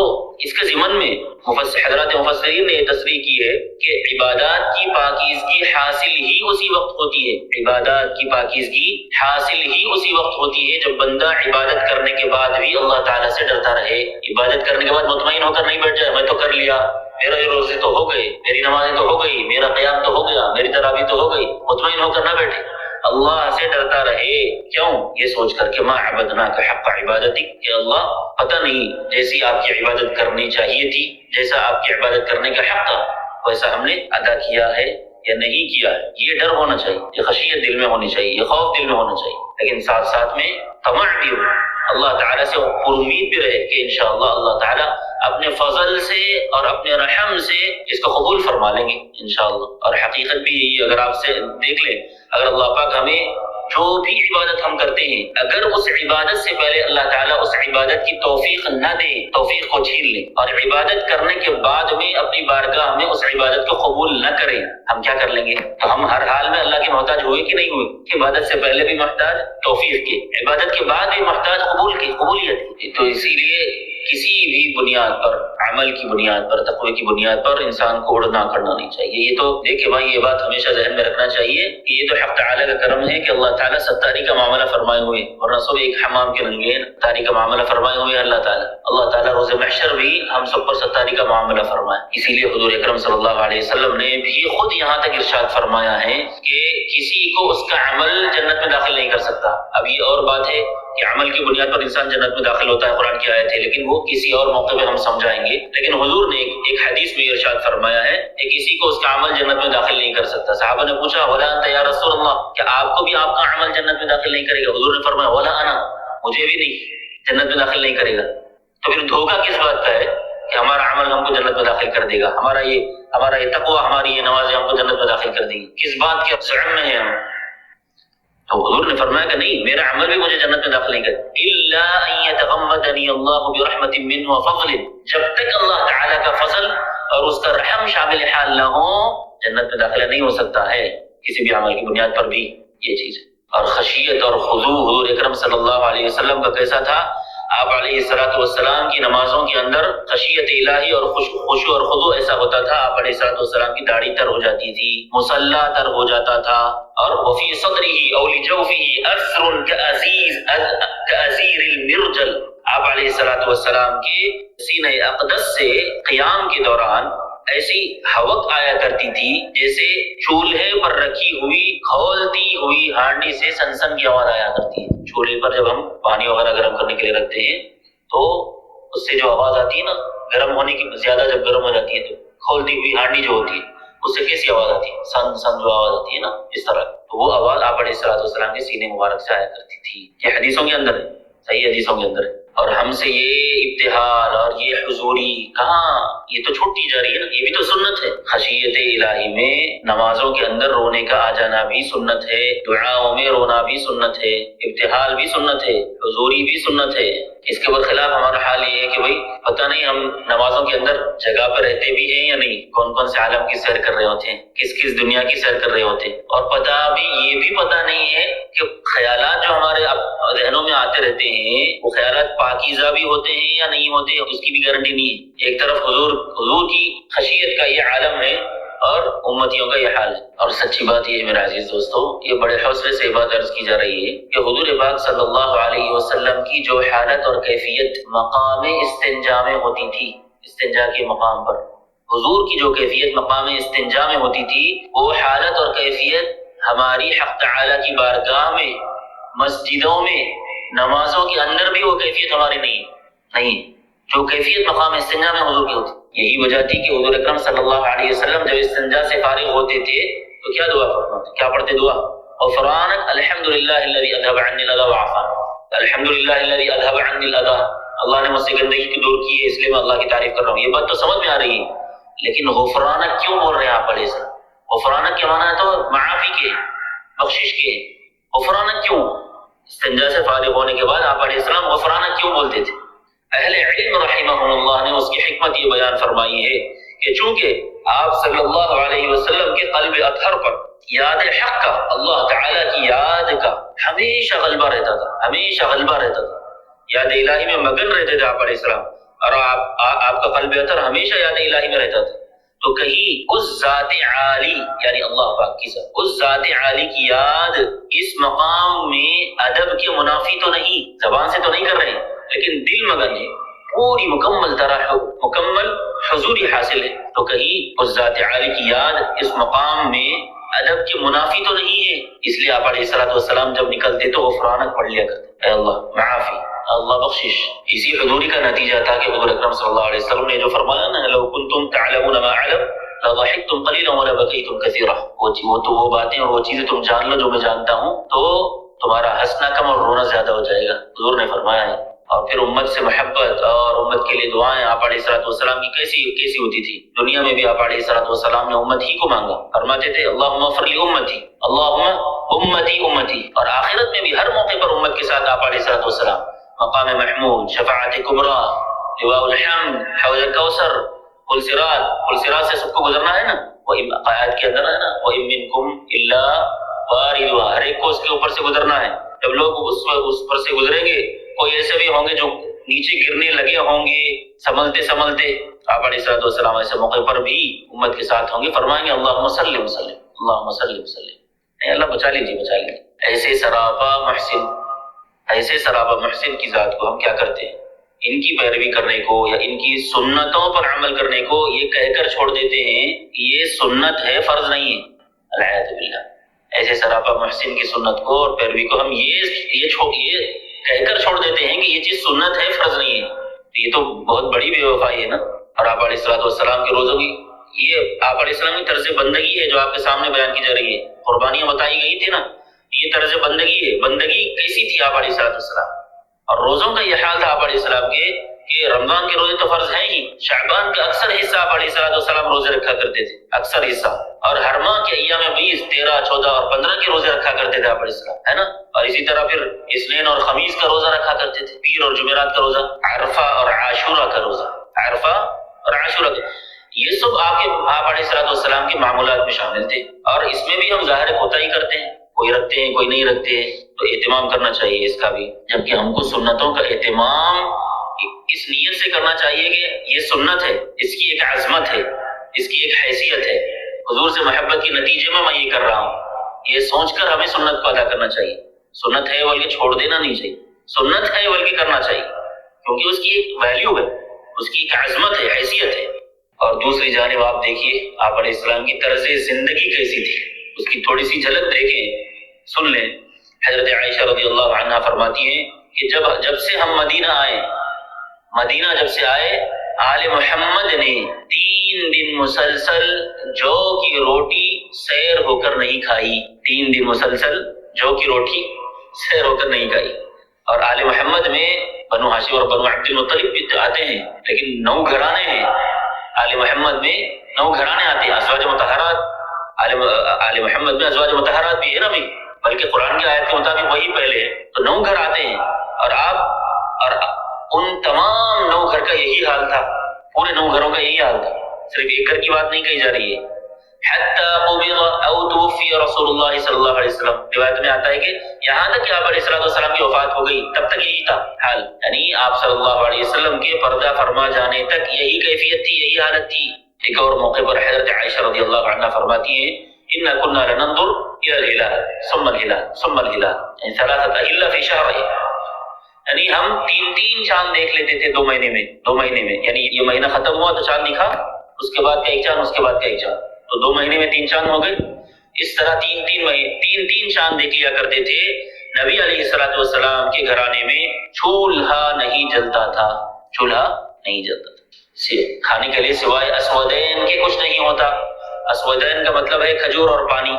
اس کے ضمن میں حضرات مفسرین نے یہ تصریح کی ہے کہ عبادات کی پاکیزگی حاصل ہی اسی وقت ہوتی ہے، عبادات کی پاکیزگی حاصل ہی اسی وقت ہوتی ہے جب بندہ عبادت کرنے کے بعد بھی اللہ تعالیٰ سے ڈرتا رہے. عبادت کرنے کے بعد مطمئن ہو کر نہیں بیٹھ جائے، میں تو کر لیا، میرا یہ روزے تو ہو گئے، میری نمازیں تو ہو گئی، میرا قیام تو ہو گیا، میری تراویح تو ہو گئی. مطمئن ہو کر نہ بیٹھے، اللہ سے ڈرتا رہے. کیوں؟ یہ سوچ کر کہ ما عبدناک حق عبادتی، کہ اللہ پتہ نہیں جیسی آپ کی عبادت کرنی چاہیے تھی، جیسا آپ کی عبادت کرنے کا حق تھا، ویسا ہم نے ادا کیا ہے یا نہیں کیا ہے. یہ ڈر ہونا چاہیے، یہ خشیت دل میں ہونی چاہیے، یہ خوف دل میں ہونا چاہیے. لیکن ساتھ ساتھ میں طمع بھی ہو، اللہ تعالیٰ سے پر امید بھی رہے کہ انشاءاللہ اللہ تعالیٰ اپنے فضل سے اور اپنے رحم سے اس کو قبول فرما لیں گے انشاءاللہ. اور حقیقت بھی یہی، اگر آپ سے دیکھ لیں، اگر اللہ پاک ہمیں جو بھی عبادت ہم کرتے ہیں، اگر اس عبادت سے پہلے اللہ تعالیٰ اس عبادت کی توفیق نہ دے، توفیق کو چھین لے، اور عبادت کرنے کے بعد میں اپنی بارگاہ میں اس عبادت کو قبول نہ کریں، ہم کیا کر لیں گے؟ تو ہم ہر حال میں اللہ کے محتاج ہوئے کہ نہیں ہوئے؟ عبادت سے پہلے بھی محتاج توفیق کے، عبادت کے بعد بھی محتاج قبولیت کی. تو اسی لیے کسی بھی بنیاد پر، عمل کی بنیاد پر، تقوی کی بنیاد پر انسان کو اڑنا کرنا نہیں چاہیے. یہ تو دیکھیں بھائی، یہ بات ہمیشہ ذہن میں رکھنا چاہیے کہ یہ تو حق تعالیٰ کا کرم ہے کہ اللہ تعالیٰ ستاری کا معاملہ فرمائے ہوئے، ورنہ سب ایک حمام کے رنگے ہیں. ستاری کا معاملہ فرمائے ہوئے اللہ تعالیٰ روز محشر بھی ہم سب پر ستاری کا معاملہ فرمائے. اسی لیے حضور اکرم صلی اللہ علیہ وسلم نے بھی خود یہاں تک ارشاد فرمایا ہے کہ کسی کو اس کا عمل جنت میں داخل نہیں کر سکتا. اب یہ اور بات ہے کہ عمل کی بنیاد پر انسان جنت میں داخل ہوتا ہے، قرآن کی آیت ہے، لیکن وہ کسی اور موقع پہ ہم سمجھائیں گے. لیکن حضور نے ایک حدیث میں ارشاد فرمایا ہے کہ کسی کو اس کا عمل جنت میں داخل نہیں کر سکتا. صحابہ نے پوچھا ولا انت یا رسول اللہ، کہ آپ کو بھی آپ کا عمل جنت میں داخل نہیں کرے گا؟ حضور نے فرمایا ولا انا، مجھے بھی نہیں جنت میں داخل نہیں کرے گا. تو پھر دھوکہ کس بات کا ہے کہ ہمارا عمل ہم کو جنت میں داخل کر دے گا، ہمارا یہ تقوی، ہماری یہ نمازیں ہم کو جنت میں داخل کر دیں گی؟ کس بات کے زعم میں ہیں ہم؟ تو حضور نے فرمایا کہ نہیں، میرا عمل بھی مجھے جنت میں داخل نہیں کرے. الا ان يتغمدني الله برحمت منه وفضل، جب تک اللہ تعالیٰ کا فضل اور اس کا رحم شامل حال نہ ہو، جنت میں داخلہ نہیں ہو سکتا ہے کسی بھی عمل کی بنیاد پر بھی. یہ چیز ہے. اور خشیت اور خضوع حضور اکرم صلی اللہ علیہ وسلم کا کیسا تھا؟ آپ علیہ الصلوۃ والسلام کی نمازوں کے اندر خشیت الہی اور خشوع اور خضوع ایسا ہوتا تھا، آپ علیہ الصلوۃ والسلام کی داڑھی تر ہو جاتی تھی، مصلی تر ہو جاتا تھا، اور وفی صدرہ او لجوفہ اثر کأزیر المرجل، آپ علیہ الصلوۃ والسلام کے سینہ اقدس سے قیام کے دوران ایسی حوق آیا کرتی تھی جیسے چولہے پر رکھی ہوئی کھولتی ہوئی ہانڈی سے سنسن کی آواز آیا کرتی ہے۔ چولہے پر جب ہم پانی وغیرہ گرم کرنے کے لیے رکھتے ہیں تو اس سے جو آواز آتی ہے نا، گرم ہونے کی زیادہ جب گرم ہو جاتی ہے تو کھولتی ہوئی ہانڈی جو ہوتی ہے اس سے کیسی آواز آتی ہے، سن سن جو آواز آتی ہے نا، اس طرح تو وہ آواز آپ علیہ الصلوۃ والسلام کے سینے مبارک سے آیا کرتی تھی۔ یہ حدیثوں کے اندر ہے، صحیح حدیثوں کے اندر ہے۔ اور ہم سے یہ ابتہال اور یہ حضوری کہاں، یہ تو چھوٹی جا رہی ہے نا، یہ بھی تو سنت ہے۔ خشیت الہی میں نمازوں کے اندر رونے کا آ جانا بھی سنت ہے، دعاؤں میں رونا بھی سنت ہے، ابتہال بھی سنت ہے، حضوری بھی سنت ہے۔ اس کے برخلاف ہمارا حال یہ ہے کہ بھائی پتہ نہیں ہم نمازوں کے اندر جگہ پہ رہتے بھی ہیں یا نہیں، کون کون سے عالم کی سیر کر رہے ہوتے ہیں، کس کس دنیا کی سیر کر رہے ہوتے ہیں، اور پتہ بھی یہ بھی پتہ نہیں ہے کہ خیالات جو ہمارے ذہنوں میں آتے رہتے ہیں وہ خیالات پاکیزہ بھی ہوتے ہیں یا نہیں ہوتے، اس کی بھی گارنٹی نہیں ہے۔ ایک طرف حضور کی خشیت کا یہ عالم ہے اور امتیوں کا یہ حال ہے۔ اور سچی بات یہ ہے میرے عزیز دوستو، یہ بڑے حوصلے سے بات عرض کی جا رہی ہے کہ حضور پاک صلی اللہ علیہ وسلم کی جو حالت اور کیفیت مقام استنجا میں ہوتی تھی، استنجا کے مقام پر حضور کی جو کیفیت مقام استنجا میں ہوتی تھی، وہ حالت اور کیفیت ہماری حق تعالی کی بارگاہ میں، مسجدوں میں، نمازوں کے اندر بھی وہ کیفیت ہماری نہیں جو کیفیت مقام استنجا میں حضور کی ہوتی۔ یہی وجہ تھی کہ حضور اکرم صلی اللہ علیہ وسلم جب استنجا سے فارغ ہوتے تھے تو کیا دعا فرماتے، کیا پڑھتے دعا؟ غفرانک الحمدللہ الذی اذهب عنی الاذی وعافانی، الحمدللہ الذی اذهب عنی الاذی، اللہ نے مجھ سے گندگی کی دور کی ہے اس لیے میں اللہ کی تعریف کر رہا ہوں۔ یہ بات تو سمجھ میں آ رہی ہے، لیکن غفرانک کیوں بول رہے ہیں آپ علیہ السلام؟ غفرانک کے معنی ہے تو معافی کے، بخشش کے، غفرانک کیوں؟ استنجا سے فارغ ہونے کے بعد آپ علیہ السلام غفرانک کیوں بولتے تھے؟ اہل علم رحمہم اللہ نے اس کی حکمت یہ بیان فرمائی ہے کہ چونکہ آپ صلی اللہ علیہ وسلم کے قلب اطہر پر یاد حق کا، اللہ تعالیٰ کی یاد کا ہمیشہ غلبہ رہتا تھا، یاد الہی میں مگن رہتے تھے آپ علیہ السلام، اور آپ کا قلب اطہر ہمیشہ یاد الہی میں رہتا تھا، تو کہیں اس ذات عالی یعنی اللہ پاک کی ذات، اس ذات عالی کی یاد اس مقام میں ادب کے منافی تو نہیں، زبان سے تو نہیں کر رہے ہیں لیکن دل مگن ہے، پوری مکمل حضوری حاصل ہے، تو کہیں اس ذات عالی کی یاد اس مقام میں ادب کے منافی تو نہیں ہے، اس لیے آپ علیہ الصلوۃ والسلام جب نکلتے تو غفرانک پڑھ لیا کرتے، اے اللہ معافی، اللہ بخشش۔ اسی حضوری کا نتیجہ تھا کہ حضور اکرم صلی اللہ علیہ وسلم نے جو فرمایا نا، لو کنتم تعلمون ما اعلم لضحکتم قلیلا ولبکیتم کثیرا، وہ باتیں اور وہ چیزیں تم جان لو جو میں جانتا ہوں تو تمہارا ہنسنا کم اور رونا زیادہ ہو جائے گا، حضور نے فرمایا ہے۔ اور پھر امت سے محبت اور امت کے لیے دعائیں آپ علیہ الصلوۃ والسلام کی کیسی ہوتی تھی۔ دنیا میں بھی آپ علیہ الصلوۃ والسلام نے امت ہی کو مانگا، فرماتے تھے اللہم اغفر لی امتی، اللہم امتی، اور آخرت میں بھی ہر موقع پر امت کے ساتھ آپ علیہ الصلوۃ والسلام، مقام محمود، شفاعت کبریٰ، لواء الحمد، حوض کوثر، پل صراط سے سب کو گزرنا ہے نا، وہ آیات کے اندر ہے نا، وَإِن مِّنكُمْ إِلَّا وَارِدُهَا، ہر ایک کو اس کے اوپر سے گزرنا ہے۔ جب لوگ اس پر سے گزریں گے، کوئی ایسے بھی ہوں گے جو نیچے گرنے لگے ہوں گے سنبھلتے، آپ علیہ الصلوۃ والسلام ایسے موقع پر بھی امت کے ساتھ ہوں گے، فرمائیں گے اللہم صلی وسلم، اللہم صلی وسلم، اے اللہ بچا لیجیے۔ ایسے سراپا محسن کی ذات کو ہم کیا کرتے ہیں؟ ان کی پیروی کرنے کو یا ان کی سنتوں پر عمل کرنے کو یہ کہہ کر چھوڑ دیتے ہیں یہ سنت ہے، فرض نہیں ہے، العیاذ باللہ۔ ایسے سراپا محسن کی سنت کو اور پیروی کو ہم یہ کہہ کر چھوڑ دیتے ہیں کہ یہ چیز سنت ہے، فرض نہیں ہے، تو یہ تو بہت بڑی بے وفائی ہے نا۔ اور آپ علیہ الصلوۃ والسلام کے روزوں کی، یہ آپ علیہ السلام کی طرز بندگی ہے جو آپ کے سامنے بیان کی جا رہی ہے، قربانیاں بتائی گئی تھی نا، یہ طرز بندگی ہے۔ بندگی کیسی تھی آپ علیہ الصلوۃ والسلام؟ اور روزوں کا یہ حال تھا آپ علیہ السلام کے کہ رمضان کے روزے تو فرض ہیں ہی، شعبان کا اکثر حصہ آپ علیہ الصلوۃ والسلام روزے رکھا کرتے تھے، اکثر حصہ، اور ہر ماہ کے ایام 20، 13، 14 اور 15 کے روزے رکھا کرتے تھے آپ علیہ السلام، ہے نا۔ اور اسی طرح پھر اثنین اور خمیس کا روزہ رکھا کرتے تھے، پیر اور جمعرات کا روزہ، عرفہ اور عاشورہ کا روزہ، یہ سب آپ علیہ الصلوۃ والسلام کے معمولات میں شامل تھے، اور اس میں بھی ہم ظاہر کوتاہی کرتے ہیں، کوئی رکھتے ہیں کوئی نہیں رکھتے، تو اہتمام کرنا چاہیے اس کا بھی، جبکہ ہم کو سنتوں کا اہتمام اس نیت سے کرنا چاہیے کہ یہ سنت ہے، اس کی ایک عظمت ہے، اس کی ایک حیثیت ہے، حضور سے محبت کے نتیجے میں یہ کر رہا ہوں، یہ سوچ کر ہمیں سنت کو ادا کرنا چاہیے۔ سنت ہے بلکہ چھوڑ دینا نہیں چاہیے، سنت ہے بلکہ کرنا چاہیے، کیونکہ اس کی ایک ویلیو ہے، اس کی ایک عظمت ہے، حیثیت ہے۔ اور دوسری جانب آپ دیکھیے آپ علیہ السلام کی طرز زندگی کیسی تھی، اس کی تھوڑی سی جھلک دیکھیں، سن لیں۔ حضرت عائشہ رضی اللہ عنہا فرماتی ہیں کہ جب سے ہم مدینہ جب سے آئے، آل محمد نے 3 دن مسلسل جو کی روٹی سیر ہو کر نہیں کھائی، 3 دن مسلسل جو کی روٹی سیر ہو کر نہیں کھائی۔ اور آل محمد میں بنو ہاشم اور بنو عبد المطلب بھی آتے ہیں، لیکن 9 گھرانے ہیں آل محمد میں، 9 گھرانے آتے ہیں، ازواج مطہرات آل محمد میں ازواج مطہرات بھی ہے نا بھی، بلکہ قرآن کی آیت کے مطابق وہی پہلے ہے، تو 9 گھر آتے ہیں، اور ان تمام 9 گھر کا یہی حال تھا، پورے 9 گھروں کا یہی حال تھا، صرف ایک گھر کی بات نہیں کہی جا رہی ہے۔ حتی قبض او توفی رسول اللہ صلی اللہ علیہ وسلم، روایت میں آتا ہے کہ یہاں تک کہ آپ علیہ السلام کی وفات ہو گئی تب تک یہی تھا حال، یعنی آپ صلی اللہ علیہ وسلم کے پردہ فرما جانے تک یہی کیفیت تھی، یہی حالت تھی۔ ایک اور موقع پر حضرت عائشہ رضی اللہ عنہ فرماتی ہیں اِنَّا كُنَّا لَنَنظُرُ إِلَى الْهِلَالِ ثُمَّ الْهِلَالِ یعنی 3 أَهِلَّ فِي شَهْرِهِ، یعنی ہم 3 چاند دیکھ لیتے تھے 2 مہینے میں، یعنی یہ مہینہ ختم ہوا تو چاند دکھا، اس کے بعد کا ایک چاند، اس کے بعد کا ایک چاند، تو 2 مہینے میں 3 چاند ہو گئے۔ اس طرح 3 چاند دیکھ لیا کرتے تھے۔ نبی علیہ السلام کے گھرانے میں چولہا نہیں جلتا تھا، چولہا نہیں جلتا تھا، کھانے کے لیے سوائے اسودین کے کچھ نہیں ہوتا۔ اسودین کا مطلب ہے کھجور اور پانی،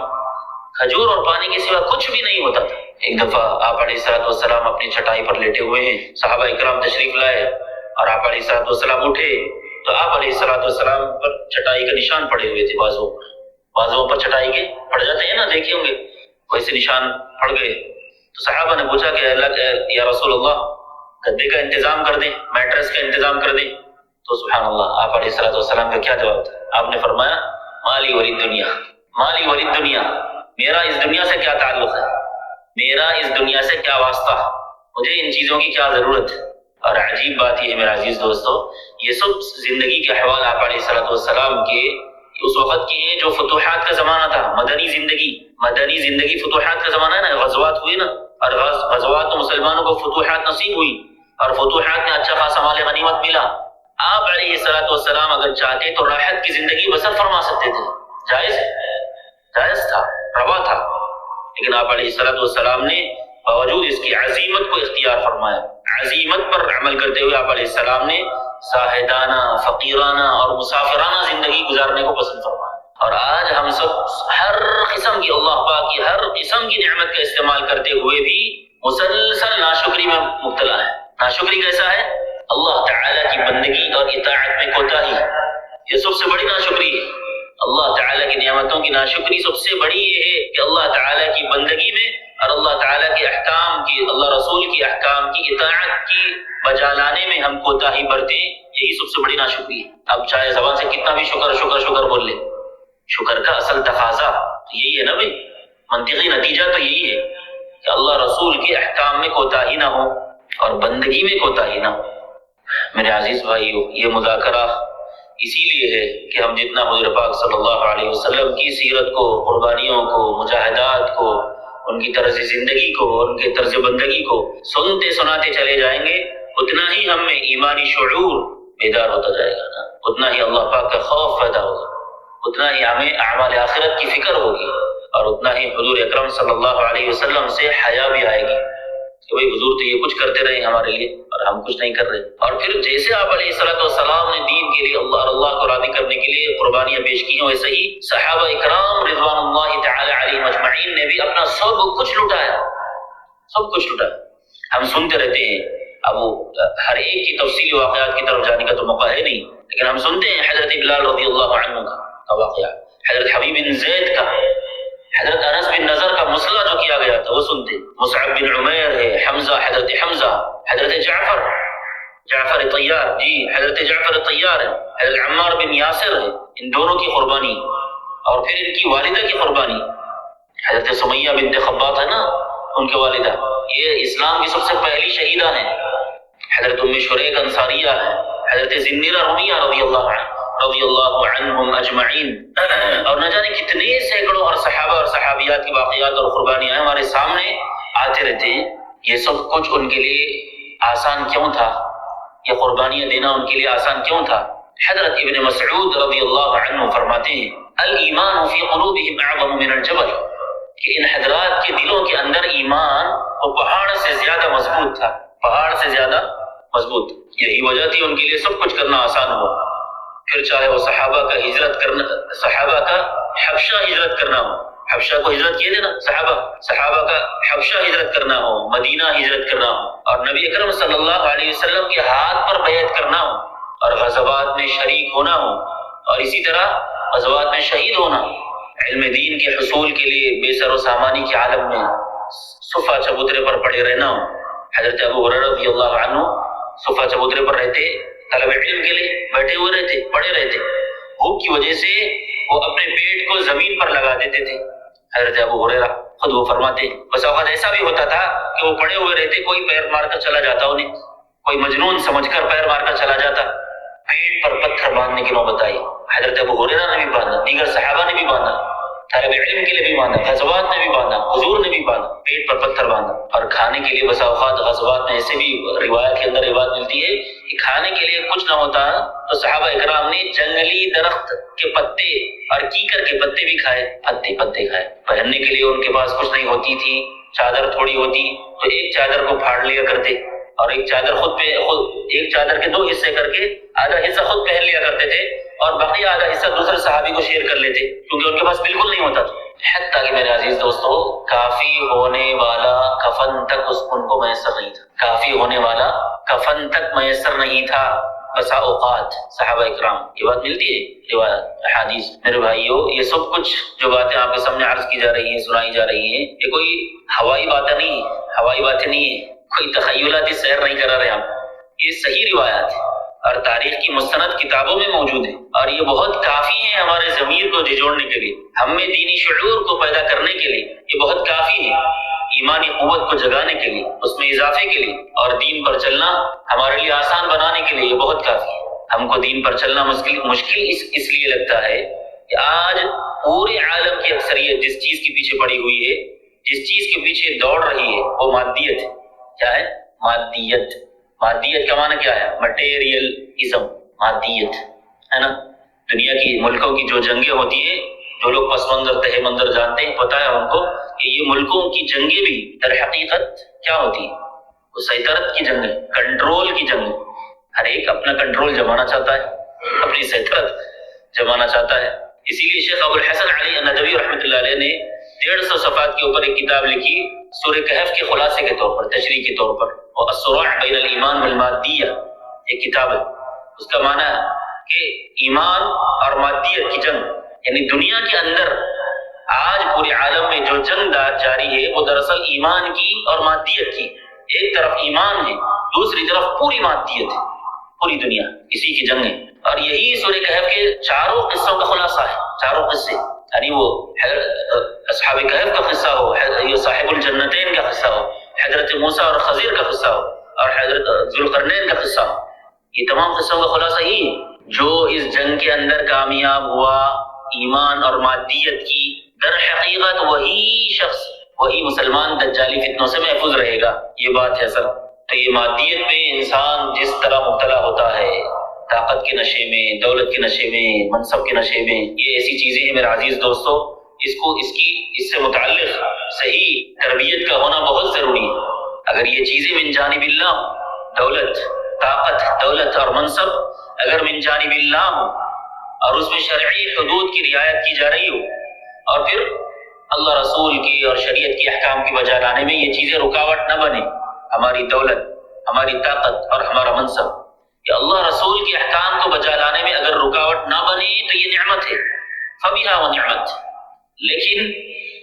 کھجور اور پانی کے سوا کچھ بھی نہیں ہوتا تھا۔ ایک دفعہ آپ علیہ السلام اپنی چٹائی پر لیٹے ہوئے ہیں، صحابہ اکرام تشریف لائے اور آپ علیہ السلام اٹھے تو آپ علیہ السلام پر چٹائی کا نشان پڑے ہوئے تھے، بازوؤں پر چٹائی کے پڑ جاتے ہیں نا، دیکھے ہوں گے، ویسے نشان پڑ گئے۔ تو صحابہ نے پوچھا کہ یا رسول اللہ گدے کا انتظام کر دیں، میٹرس کا انتظام کر دیں؟ تو سبحان اللہ آپ علیہ السلام کا کیا جواب تھا؟ آپ نے فرمایا مالی ولی دنیا، مالی ولی دنیا، میرا اس دنیا سے کیا تعلق ہے، میرا اس دنیا سے کیا واسطہ، مجھے ان چیزوں کی کیا ضرورت ہے۔ اور عجیب بات یہ ہے میرا عزیز دوستو، یہ سب زندگی کے احوال آپ علیہ السلام کے اس وقت کی ہیں جو فتوحات کا زمانہ تھا، مدنی زندگی فتوحات کا زمانہ ہے نا، غزوات ہوئی نا، اور غزوات تو مسلمانوں کو فتوحات نصیب ہوئی اور فتوحات میں اچھا خاصا مال غنیمت ملا۔ آپ علیہ السلام اگر چاہتے تو راحت کی زندگی بسر فرما سکتے تھے، جائز تھا، روا تھا، لیکن آپ علیہ السلام نے باوجود اس کی عزیمت کو اختیار فرمایا، عزیمت پر عمل کرتے ہوئے آپ علیہ السلام نے زاہدانہ، فقیرانہ اور مسافرانہ زندگی گزارنے کو پسند فرمایا۔ اور آج ہم سب ہر قسم کی اللہ پاک کی ہر قسم کی نعمت کا استعمال کرتے ہوئے بھی مسلسل ناشکری میں مبتلا ہے۔ ناشکری کیسا ہے؟ اللہ تعالیٰ کی بندگی اور اطاعت میں کوتاہی، یہ سب سے بڑی ناشکری ہے۔ اللہ تعالیٰ کی نعمتوں کی ناشکری سب سے بڑی یہ ہے کہ اللہ تعالیٰ کی بندگی میں اور اللہ تعالیٰ کے احکام کی، اللہ رسول کی احکام کی اطاعت کی بجا لانے میں ہم کوتاہی برتیں، یہی سب سے بڑی ناشکری ہے۔ اب چاہے زبان سے کتنا بھی شکر بول لے، شکر کا اصل تقاضا یہی ہے نا بھائی، منطقی نتیجہ تو یہی ہے کہ اللہ رسول کے احکام میں کوتاہی نہ ہو اور بندگی میں کوتاہی نہ ہو۔ میرے عزیز بھائیو، یہ مذاکرہ اسی لیے ہے کہ ہم جتنا حضور پاک صلی اللہ علیہ وسلم کی سیرت کو، قربانیوں کو، مجاہدات کو، ان کی طرز زندگی کو، ان کے طرز بندگی کو سنتے سناتے چلے جائیں گے، اتنا ہی ہم میں ایمانی شعور بیدار ہوتا جائے گا نا، اتنا ہی اللہ پاک کا خوف پیدا ہوگا، اتنا ہی ہمیں اعمال آخرت کی فکر ہوگی، اور اتنا ہی حضور اکرم صلی اللہ علیہ وسلم سے حیا بھی آئے گی کہ بھئی حضور تو یہ کچھ کرتے رہے ہمارے لیے اور ہم کچھ نہیں کر رہے۔ اور پھر جیسے آپ علیہ السلام نے دین کے لیے اللہ کو راضی کرنے کے لیے قربانیاں پیش کی ہیں، ویسے ہی صحابہ اکرام رضوان اللہ تعالی علیہم اجمعین نے بھی اپنا سب کچھ لٹایا، سب کچھ لٹایا۔ ہم سنتے رہتے ہیں، اب ہر ایک کی تفصیلی واقعات کی طرف جانے کا تو موقع ہے نہیں، لیکن ہم سنتے ہیں حضرت بلال رضی اللہ عنہ کا واقعہ، حضرت حبیب بن زید کا، حضرت انس بن نضر کا مسئلہ جو کیا گیا تھا وہ سنتے، مصعب بن عمیر ہے، حضرت حمزہ، حضرت جعفر طیار، جی حضرت جعفر طیار ہے، حضرت عمار بن یاسر ہے، ان دونوں کی قربانی اور پھر ان کی والدہ کی قربانی، حضرت سمیہ بنت خباب ہے نا، ان کے والدہ، یہ اسلام کی سب سے پہلی شہیدہ ہیں۔ حضرت ام شریک انصاریہ ہیں، حضرت زنیرہ رومیہ رضی اللہ عنہم اجمعین، اور نہ جانے کتنے سینکڑوں اور صحابہ اور صحابیات کی واقعات اور قربانیاں ہمارے سامنے آتے رہتے ہیں۔ یہ سب کچھ ان کے لیے آسان کیوں تھا؟ یہ قربانیاں دینا ان کے لیے آسان کیوں تھا؟ حضرت ابن مسعود رضی اللہ عنہ فرماتے ہیں الایمان فی قلوبہم اعظم من الجبل، کہ ان حضرات کے دلوں کے اندر ایمان وہ پہاڑ سے زیادہ مضبوط تھا، پہاڑ سے زیادہ مضبوط۔ یہی وجہ تھی ان کے لیے سب کچھ کرنا آسان ہوا، پھر چاہے وہ صحابہ کا حبشہ ہجرت کرنا ہو، حبشہ کو ہجرت کیے تھے نا صحابہ کا حبشہ ہجرت کرنا ہو، مدینہ ہجرت کرنا ہو، اور نبی اکرم صلی اللہ علیہ وسلم کے ہاتھ پر بیعت کرنا ہو، اور غزوات میں شریک ہونا ہو، اور اسی طرح غزوات میں شہید ہونا، علم دین کے حصول کے لیے بے سر و سامانی کے عالم میں صفا چبوترے پر پڑے رہنا ہو۔ حضرت ابو ہریرہ رضی اللہ عنہ صفا چبوترے پر رہتے، طلب علم کے لیے بیٹھے ہوئے رہتے، پڑے رہتے، بھوک کی وجہ سے وہ اپنے پیٹ کو زمین پر لگا دیتے تھے۔ حضرت ابو ہریرہ خود وہ فرماتے ہیں بس اوقات ایسا بھی ہوتا تھا کہ وہ پڑے ہوئے رہتے، کوئی پیر مار کر چلا جاتا، انہیں کوئی مجنون سمجھ کر پیر مار کر چلا جاتا، پیٹ پر پتھر باندھنے کی نوبت آئی۔ حضرت ابو ہریرہ نے بھی باندھا، دیگر صحابہ نے بھی باندھا، طالب علم کے لیے بھی باندھا، غزوات میں بھی باندھا، حضور نے بھی باندھا، پیٹ پر پتھر باندھا۔ اور کھانے کے لیے بسا اوقات غزوات میں ایسے بھی روایت کے اندر یہ بات ملتی ہے کہ کھانے کے لیے کچھ نہ ہوتا تو صحابہ اکرام نے جنگلی درخت کے پتے اور کیکر کے پتے بھی کھائے، پتے کھائے۔ پہننے کے لیے ان کے پاس کچھ نہیں ہوتی تھی، چادر تھوڑی ہوتی تو ایک چادر کو پھاڑ لیا کرتے، اور ایک چادر ایک چادر کے دو حصے کر کے آدھا حصہ خود پہن لیا کرتے تھے، اور باقی آدھا حصہ دوسرے صحابی کو شیئر کر لیتے، کیونکہ ان کے پاس بالکل نہیں ہوتا تھا۔ حتیٰ کہ میرے عزیز دوستو، کافی ہونے والا کفن تک ان کو میسر نہیں تھا، کافی ہونے والا کفن تک میسر نہیں تھا بسا اوقات صحابہ اکرام۔ یہ بات ملتی ہے روایت احادیث۔ میرے بھائیو، یہ سب کچھ جو باتیں آپ کے سامنے عرض کی جا رہی ہیں، سنائی جا رہی ہیں، یہ کوئی ہوائی باتیں نہیں ہے، کوئی تخیلاتی سیر نہیں کرا رہے آپ، یہ صحیح روایات ہے اور تاریخ کی مستند کتابوں میں موجود ہے، اور یہ بہت کافی ہے ہمارے ضمیر کو جھنجھوڑنے کے لیے، ہم میں دینی شعور کو پیدا کرنے کے لیے یہ بہت کافی ہے، ایمانی قوت کو جگانے کے لیے، اس میں اضافے کے لیے، اور دین پر چلنا ہمارے لیے آسان بنانے کے لیے یہ بہت کافی ہے۔ ہم کو دین پر چلنا مشکل اس لیے لگتا ہے کہ آج پورے عالم کی اکثریت جس چیز کے پیچھے پڑی ہوئی ہے، جس چیز کے پیچھے دوڑ رہی ہے، وہ مادیت ہے۔ کیا ہے؟ مادیت کا معنی کیا ہے؟ مٹیریلزم، مادیت ہے نا۔ دنیا کی ملکوں کی جو جنگیں ہوتی ہیں، جو لوگ پس منظر تہ منظر جانتے ہیں، پتہ ہے ان کو کہ یہ ملکوں کی جنگیں بھی در حقیقت کیا ہوتی ہے؟ وہ سیطرت کی جنگ ہے، کنٹرول کی جنگ ہے۔ ہر ایک اپنا کنٹرول جمانا چاہتا ہے، اپنی سیطرت جمانا چاہتا ہے۔ اسی لیے شیخ ابو الحسن علی الندوی رحمۃ اللہ علیہ نے 150 صفحات کے اوپر ایک کتاب لکھی، سورہ کہف کے خلاصے کے طور پر، تشریح کے طور پر، اور الصراع بین الایمان والمادیہ ایک کتاب ہے۔ اس کا معنی ہے کہ ایمان اور مادیت کی جنگ، یعنی دنیا کے اندر آج پورے عالم میں جو جنگ جاری ہے وہ دراصل ایمان کی اور مادیت کی۔ ایک طرف ایمان ہے، دوسری طرف پوری مادیت ہے، پوری دنیا اسی کی جنگ ہے۔ اور یہی سورہ کہف کے چاروں قصوں کا خلاصہ ہے، چاروں قصے، یعنی وہ اصحاب کہف کا قصہ ہو، یہ صاحب الجنتین کا قصہ ہو، حضرت موسیٰ اور خضر کا قصہ ہو، اور حضرت ذوالقرنین کا قصہ ہو، یہ تمام قصوں کا خلاصہ یہی ہے۔ جو اس جنگ کے اندر کامیاب ہوا ایمان اور مادیت کی، در حقیقت وہی شخص، وہی مسلمان دجالی فتنوں سے محفوظ رہے گا، یہ بات ہے اصل۔ تو یہ مادیت میں انسان جس طرح مبتلا ہوتا ہے، طاقت کے نشے میں، دولت کے نشے میں، منصب کے نشے میں، یہ ایسی چیزیں ہیں میرے عزیز دوستو، اس سے متعلق صحیح تربیت کا ہونا بہت ضروری ہے۔ اگر یہ چیزیں من جانب اللہ، دولت اور منصب اگر من جانب اللہ ہو، اور اس میں شرعی حدود کی رعایت کی جا رہی ہو، اور پھر اللہ رسول کی اور شریعت کے احکام کی بجا لانے میں یہ چیزیں رکاوٹ نہ بنے، ہماری دولت، ہماری طاقت اور ہمارا منصب، کہ اللہ رسول کے احکام کو بجا لانے میں اگر رکاوٹ نہ بنے تو یہ نعمت ہے، فبہا ونعمت۔ لیکن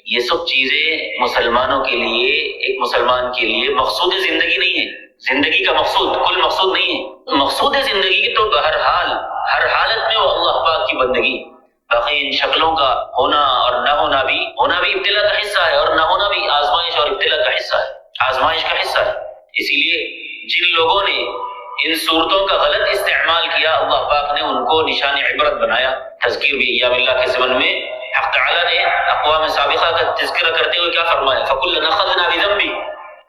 یہ سب چیزیں مسلمانوں کے لیے، ایک مسلمان کے لیے مقصود زندگی نہیں ہے، زندگی کا مقصود کل مقصود نہیں ہے۔ مقصود زندگی کی تو ہر حالت میں وہ اللہ پاک کی بندگی، باقی ان شکلوں کا ہونا اور نہ ہونا بھی ابتلا کا حصہ ہے، اور نہ ہونا بھی آزمائش اور ابتلا کا حصہ ہے، آزمائش کا حصہ ہے۔ اسی لیے جن لوگوں نے ان صورتوں کا غلط استعمال کیا، اللہ پاک نے ان کو نشان عبرت بنایا۔ تذکیر بھی ایام اللہ کے ضمن میں حق تعالیٰ نے اقوام سابقہ کا تذکرہ کرتے ہوئے کیا فرمایا؟ فَكُلًّا أَخَذْنَا بِذَنبِهِ،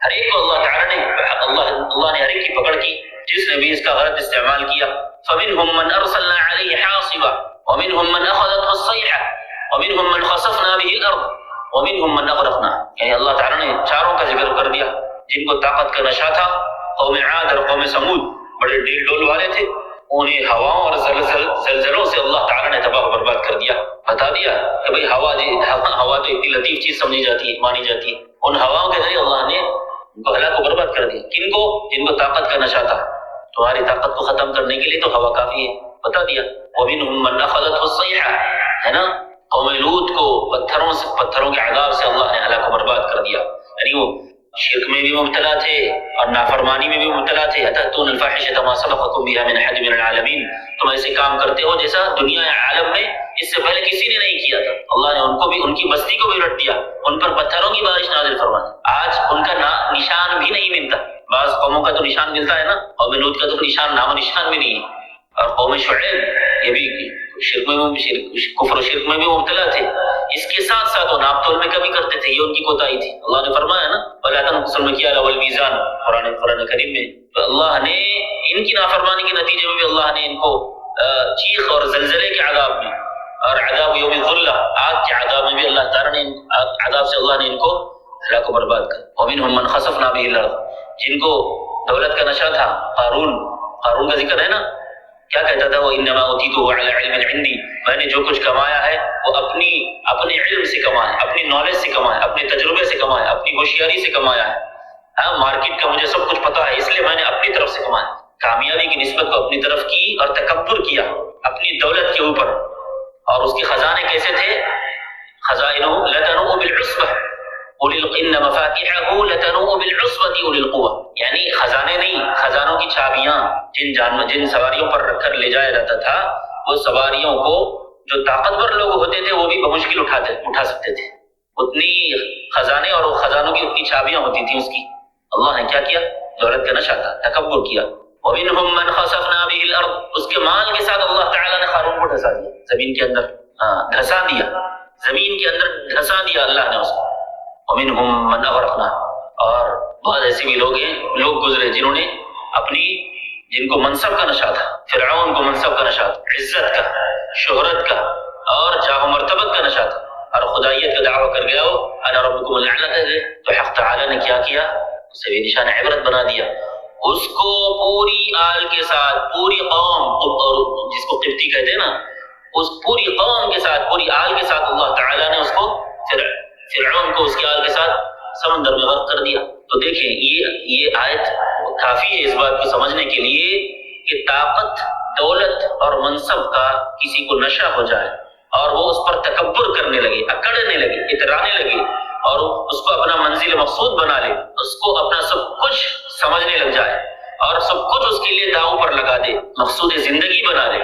ہر ایک کو اللہ تعالیٰ نے اللہ نے ہر ایک کی پکڑ کی جس نے بھی اس کا غلط استعمال کیا۔ فَمِنْهُمْ مَنْ أَرْسَلْنَا عَلَيْهِ حَاصِبًا وَمِنْهُمْ مَنْ أَخَذَتْهُ الصَّيْحَةُ وَمِنْهُمْ مَنْ خَسَفْنَا بِهِ الْأَرْضَ وَمِنْهُمْ مَنْ أَغْرَقْنَا۔ یعنی اللہ تعالیٰ نے چاروں کا ذکر کر دیا جن کو طاقت کا نشہ تھا۔ قوم عاد اور قوم سمود بڑے ڈیل ڈول والے تھے، انہیں ہواؤں اور زلزلوں سے اللہ تعالیٰ نے تباہ و برباد کر دیا۔ بتا دیا کہ بھئی ہوا تو اتنی لطیف چیز سمجھی جاتی ہے، مانی جاتی ہے، ان ہواؤں کے ذریعے اللہ نے ان کو ہلاک و برباد کر دیا۔ کن کو؟ جن کو طاقت کا نشہ تھا۔ تمہاری طاقت کو ختم کرنے کے لیے تو ہوا کافی ہے، بتا دیا۔ وَمِنْهُمْ مَنْ أَخَذَتْهُ الصَّيْحَةُ، ہے نا، قوم لوط کو پتھروں کے عذاب سے اللہ نے ہلاک و برباد کر دیا۔ یعنی وہ شرک میں بھی مبتلا تھے اور نافرمانی میں بھی مبتلا تھے۔ أَتَأْتُونَ الْفَاحِشَةَ مَا سَبَقَكُم بِهَا مِنْ أَحَدٍ مِنَ الْعَالَمِينَ، تم ایسے کام کرتے ہو جیسا دنیا عالم میں اس سے پہلے کسی نے نہیں کیا تھا۔ اللہ نے ان کو بھی، ان کی بستی کو بھی الٹ دیا، ان پر پتھروں کی بارش نازل فرما دی۔ آج ان کا نشان بھی نہیں ملتا۔ بعض قوموں کا تو نشان ملتا ہے نا، قوم لوط کا تو نشان، نام و نشان بھی نہیں ہے۔ اور قوم شعیب یہ بھی کفر و شرک میں بھی مبتلا تھے۔ اس کے ساتھ ساتھ وہ ناپ تول میں کمی کرتے تھے، یہ ان کی کوتاہی تھی۔ اللہ نے فرمایا نا وَلَا تَنْقُصُوا الْمِكْيَالَ وَالْمِيزَانَ، قرآن کریم میں۔ تو اللہ نے ان کی نافرمانی کے نتیجے میں بھی اللہ نے ان کو چیخ اور زلزلے کے عذاب میں اور عذاب یوم الظلہ، آگ کے عذاب میں بھی اللہ تعالیٰ نے عذاب سے اللہ نے ان کو ہلاک و برباد کر۔ وَمِنْهُمْ مَنْ خَسَفْنَا بِهِ الْأَرْضَ، جن کو دولت کا نشہ تھا، قارون کا ذکر ہے نا، کیا کہتا تھا؟ وہ انما اوتیتہ علی علم عندی، میں نے جو کچھ کمایا ہے وہ اپنے علم سے کمایا، اپنی نالج سے کمایا، اپنے تجربے سے کمایا، اپنی ہوشیاری سے کمایا ہے۔ ہاں، مارکیٹ کا مجھے سب کچھ پتا ہے، اس لیے میں نے اپنی طرف سے کمایا۔ کامیابی کی نسبت کو اپنی طرف کی اور تکبر کیا اپنی دولت کے اوپر۔ اور اس کے خزانے کیسے تھے؟ خزائنہ لتنوء بالعصبہ ان مفاتیحہ لتنوء بالعصبۃ اولي القوہ، یعنی خزانے نہیں، خزانوں کی چابیاں جن سواریوں پر رکھ کر لے جایا جاتا تھا، وہ سواریوں کو جو طاقتور لوگ ہوتے تھے وہ بھی بمشکل اٹھا سکتے تھے۔ اتنی خزانے اور خزانوں کی اتنی چابیاں ہوتی تھیں اس کی۔ اللہ نے کیا کیا؟ دولت کا نشہ تھا، تکبر کیا۔ وَمِنْهُمْ مَنْ خَسَفْنَا بِهِ الْأَرْضَ، اس کے مال کے ساتھ اللہ تعالیٰ نے قارون کو دھسا دیا زمین کے اندر، دھسا دیا زمین کے اندر، دھسا دیا اللہ نے اس کو۔ وَمِنْهُمْ مَنْ أَغْرَقْنَا، اور بہت ایسے بھی لوگ گزرے جنہوں نے جن کو منصب کا نشہ تھا، فرعون کو منصب کا نشہ تھا، عزت کا، شہرت کا اور جاہ و مرتبت کا نشہ تھا، اور خدائیت کا دعویٰ کر گیا ہو انا ربکم الاعلی ہے، تو حق تعالیٰ نے کیا کیا؟ اسے بھی نشان عبرت بنا دیا۔ اس کو پوری آل کے ساتھ، پوری قوم، اور جس کو قبطی کہتے ہیں نا، اس پوری قوم کے ساتھ، پوری آل کے ساتھ اللہ تعالیٰ نے اس کو، فرعون کو اس کے آل کے ساتھ سمندر میں غرق کر دیا۔ تو دیکھیں یہ آیت کافی ہے اس بات کو سمجھنے کے لیے کہ طاقت، دولت اور منصب کا کسی کو نشہ ہو جائے اور وہ اس پر تکبر کرنے لگے، اکڑنے لگے، اترانے لگے اور اس کو اپنا منزل مقصود بنا لے، اس کو اپنا سب کچھ سمجھنے لگ جائے اور سب کچھ اس کے لیے داؤں پر لگا دے، مقصود زندگی بنا لے،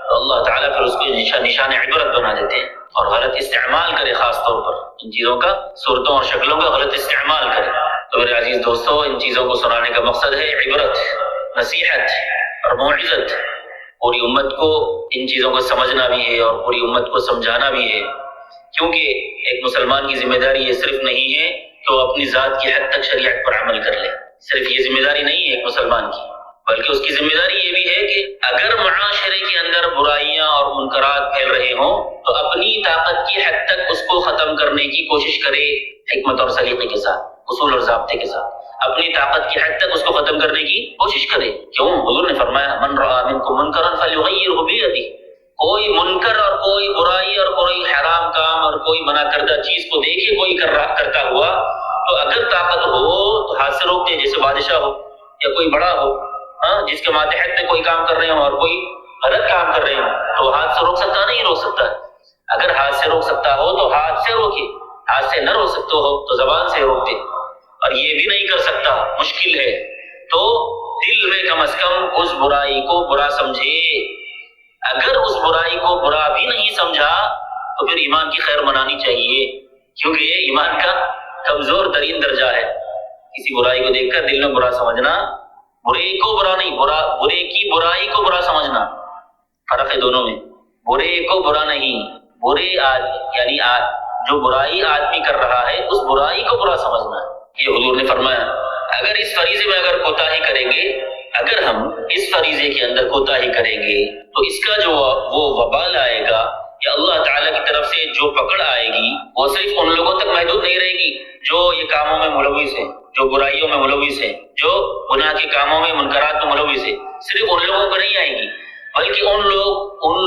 تو اللہ تعالیٰ پھر اس کو نشان عبرت بنا دیتے ہیں اور غلط استعمال کرے، خاص طور پر ان چیزوں کا، صورتوں اور شکلوں کا غلط استعمال کرے۔ تو میرے عزیز دوستو، ان چیزوں کو سنانے کا مقصد ہے عبرت، نصیحت اور موعظت۔ پوری امت کو ان چیزوں کو سمجھنا بھی ہے اور پوری امت کو سمجھانا بھی ہے، کیونکہ ایک مسلمان کی ذمہ داری یہ صرف نہیں ہے کہ وہ اپنی ذات کی حد تک شریعت پر عمل کر لے، صرف یہ ذمہ داری نہیں ہے ایک مسلمان کی، بلکہ اس کی ذمہ داری یہ بھی ہے کہ اگر معاشرے کے اندر برائیاں اور منکرات پھیل رہے ہوں تو اپنی طاقت کی حد تک اس کو ختم کرنے کی کوشش کرے، حکمت اور سلیقے کے ساتھ، اصول اور ضابطے کے ساتھ، اپنی طاقت کی حد تک اس کو ختم کرنے کی کوشش کرے۔ کیوں؟ حضور نے فرمایا من رأى منکم منکرا فلیغیرہ بیدہ، کوئی منکر اور کوئی برائی اور کوئی حرام کام اور کوئی منع کردہ چیز کو دیکھے کوئی کرتا ہوا تو اگر طاقت ہو تو ہاتھ سے روک دے، جیسے بادشاہ ہو یا کوئی بڑا ہو، جس کے ماتحت میں کوئی کام کر رہے ہوں اور کوئی غلط کام کر رہے ہوں تو ہاتھ سے روک سکتا نہیں؟ روک سکتا ہے۔ اگر ہاتھ سے روک سکتا ہو تو ہاتھ سے روکے، ہاتھ سے نہ روک سکتے ہو تو زبان سے روک دے، اور یہ بھی نہیں کر سکتا، مشکل ہے، تو دل میں کم از کم اس برائی کو برا سمجھے۔ اگر اس برائی کو برا بھی نہیں سمجھا تو پھر ایمان کی خیر منانی چاہیے، کیونکہ یہ ایمان کا کمزور ترین درجہ ہے۔ کسی برائی کو دیکھ کر دل میں برا سمجھنا، برے کو برا نہیں، برے کی برائی کو برا سمجھنا، فرق ہے دونوں میں۔ برے کو برا نہیں، برے یعنی جو برائی آدمی کر رہا ہے اس برائی کو برا سمجھنا ہے۔ یہ حضور نے فرمایا اگر اس فریضے میں اگر کوتاہی کریں گے، اگر ہم اس فریضے کے اندر کوتاہی کریں گے تو اس کا جو وہ وبال آئے گا یا اللہ تعالیٰ کی طرف سے جو پکڑ آئے گی وہ صرف ان لوگوں تک محدود نہیں رہے گی جو یہ کاموں میں ملوث ہیں، جو برائیوں میں ملوث ہیں، جو گناہ کے کاموں میں منکرات میں ملوث ہیں، صرف ان لوگوں کو نہیں آئے گی، بلکہ ان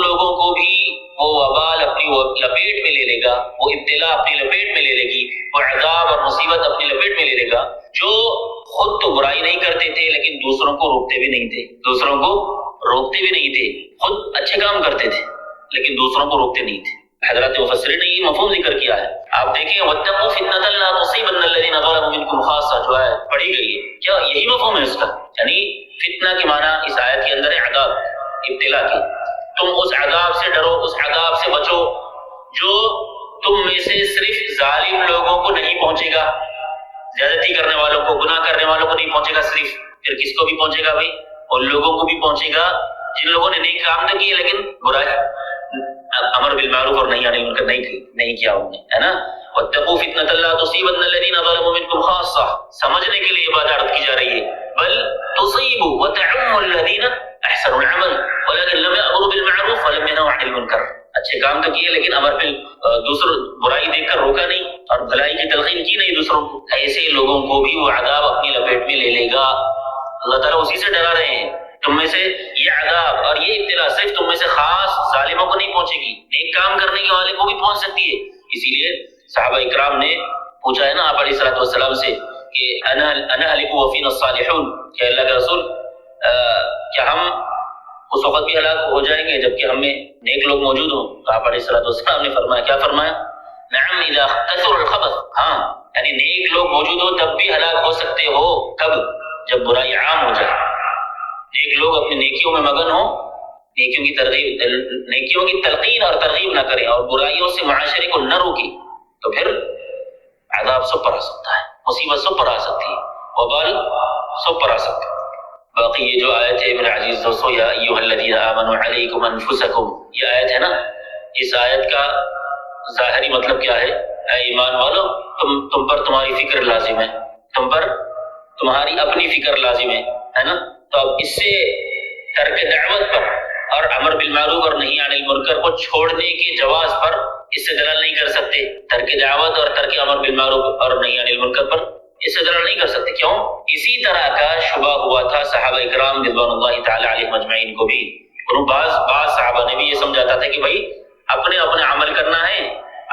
لوگوں کو بھی وہ وبال اپنی لپیٹ میں لے لے گا، وہ ابتلا اپنی لپیٹ میں لے لے گی، وہ عذاب اور مصیبت اپنی لپیٹ میں لے لے گا، جو خود تو برائی نہیں کرتے تھے لیکن دوسروں کو روکتے بھی نہیں تھے، دوسروں کو روکتے بھی نہیں تھے، خود اچھے کام کرتے تھے لیکن دوسروں کو روکتے نہیں تھے۔ حضرات مفسرین نے یہ مفہوم ذکر کیا ہے، آپ دیکھیں وَاتَّقُوا فِتْنَةً لَا تُصِيبَنَّ الَّذِينَ ظَلَمُوا مِنكُمْ خَاصَّةً جو ہے پڑھی گئی ہے، کیا یہی مفہوم ہے اس کا؟ یعنی فتنہ کے معنی اس آیت کے اندر ہے عذاب، ابتلا کے۔ تم اس عذاب سے ڈرو، اس عذاب سے بچو جو تم میں سے صرف ظالم لوگوں کو نہیں پہنچے گا، زیادتی کرنے والوں کو، گناہ کرنے والوں کو نہیں پہنچے گا صرف، پھر کس کو بھی پہنچے گا بھائی؟ ان لوگوں کو بھی پہنچے گا جن لوگوں نے نیک کام تو کیے لیکن برائی امر بالمعروف اور نہی عن المنکر نہیں کیا انہوں نے، ہے نا؟ واتقوا فتنة لا تصيبن الذين ظلموا منكم خاصة، سمجھنے کے لیے یہ بات عرض کی جا رہی ہے، بل تصيب وتعم الذين احسنوا العمل ولكن لم يأمروا بالمعروف ولم ينهوا عن المنکر، اچھے کام تو کیے لیکن امر دوسروں برائی دیکھ کر روکا نہیں اور بھلائی کی تلقین کی نہیں دوسروں کو، ایسے لوگوں کو بھی وہ عذاب اپنی لپیٹ میں لے لے گا۔ اللہ تعالیٰ اسی سے ڈرا رہے ہیں، تم میں سے یہ عذاب اور یہ ابتلا صرف تم میں سے خاص ظالموں کو نہیں پہنچے گی، نیک کام کرنے کے والے کو بھی پہنچ سکتی ہے۔ اسی لیے صحابہ اکرام نے پوچھا ہے نا آپ علیہ الصلوۃ والسلام سے کہ انا اہلک وفینا الصالحون، کہ اللہ کے رسول کیا ہم اس وقت بھی ہلاک ہو جائیں گے جبکہ ہم میں نیک لوگ موجود ہوں؟ تو آپ علیہ الصلوۃ والسلام نے فرمایا، کیا فرمایا؟ نعم اذا کثر الخبث، ہاں یعنی نیک لوگ موجود ہو تب بھی ہلاک ہو سکتے ہو، کب؟ جب برائی عام ہو جائے، نیک لوگ اپنی نیکیوں میں مگن ہوں، نیکیوں کی تلقین اور ترغیب نہ کریں اور برائیوں سے معاشرے کو نہ روکیں، تو پھر عذاب سب پر آ سکتا ہے، مصیبت سب پر آ سکتی ہے، وبال سب پر آ سکتا ہے۔ باقی یہ جو آیت ہے میرے عزیز دوستو، یا ایھا الذین آمنوا علیکم انفسکم، یہ آیت ہے نا، اس آیت کا ظاہری مطلب کیا ہے؟ اے ایمان والو، تم پر تمہاری فکر لازم ہے، تم پر تمہاری اپنی فکر لازم ہے نا؟ تو اب اس سے ترک دعوت پر اور امر بالمعروف اور نہی عن المنکر کو چھوڑنے کے جواز پر اس سے دلال نہیں کر سکتے، ترک دعوت اور ترک امر بالمعروف اور نہی عن المنکر پر اس سے دلال نہیں کر سکتے۔ کیوں؟ اسی طرح کا شبہ ہوا تھا صحابہ اکرام رضوان اللہ تعالی علیہم اجمعین کو بھی، اور بعض صحابہ نے بھی یہ سمجھاتا تھا کہ بھائی اپنے عمل کرنا ہے،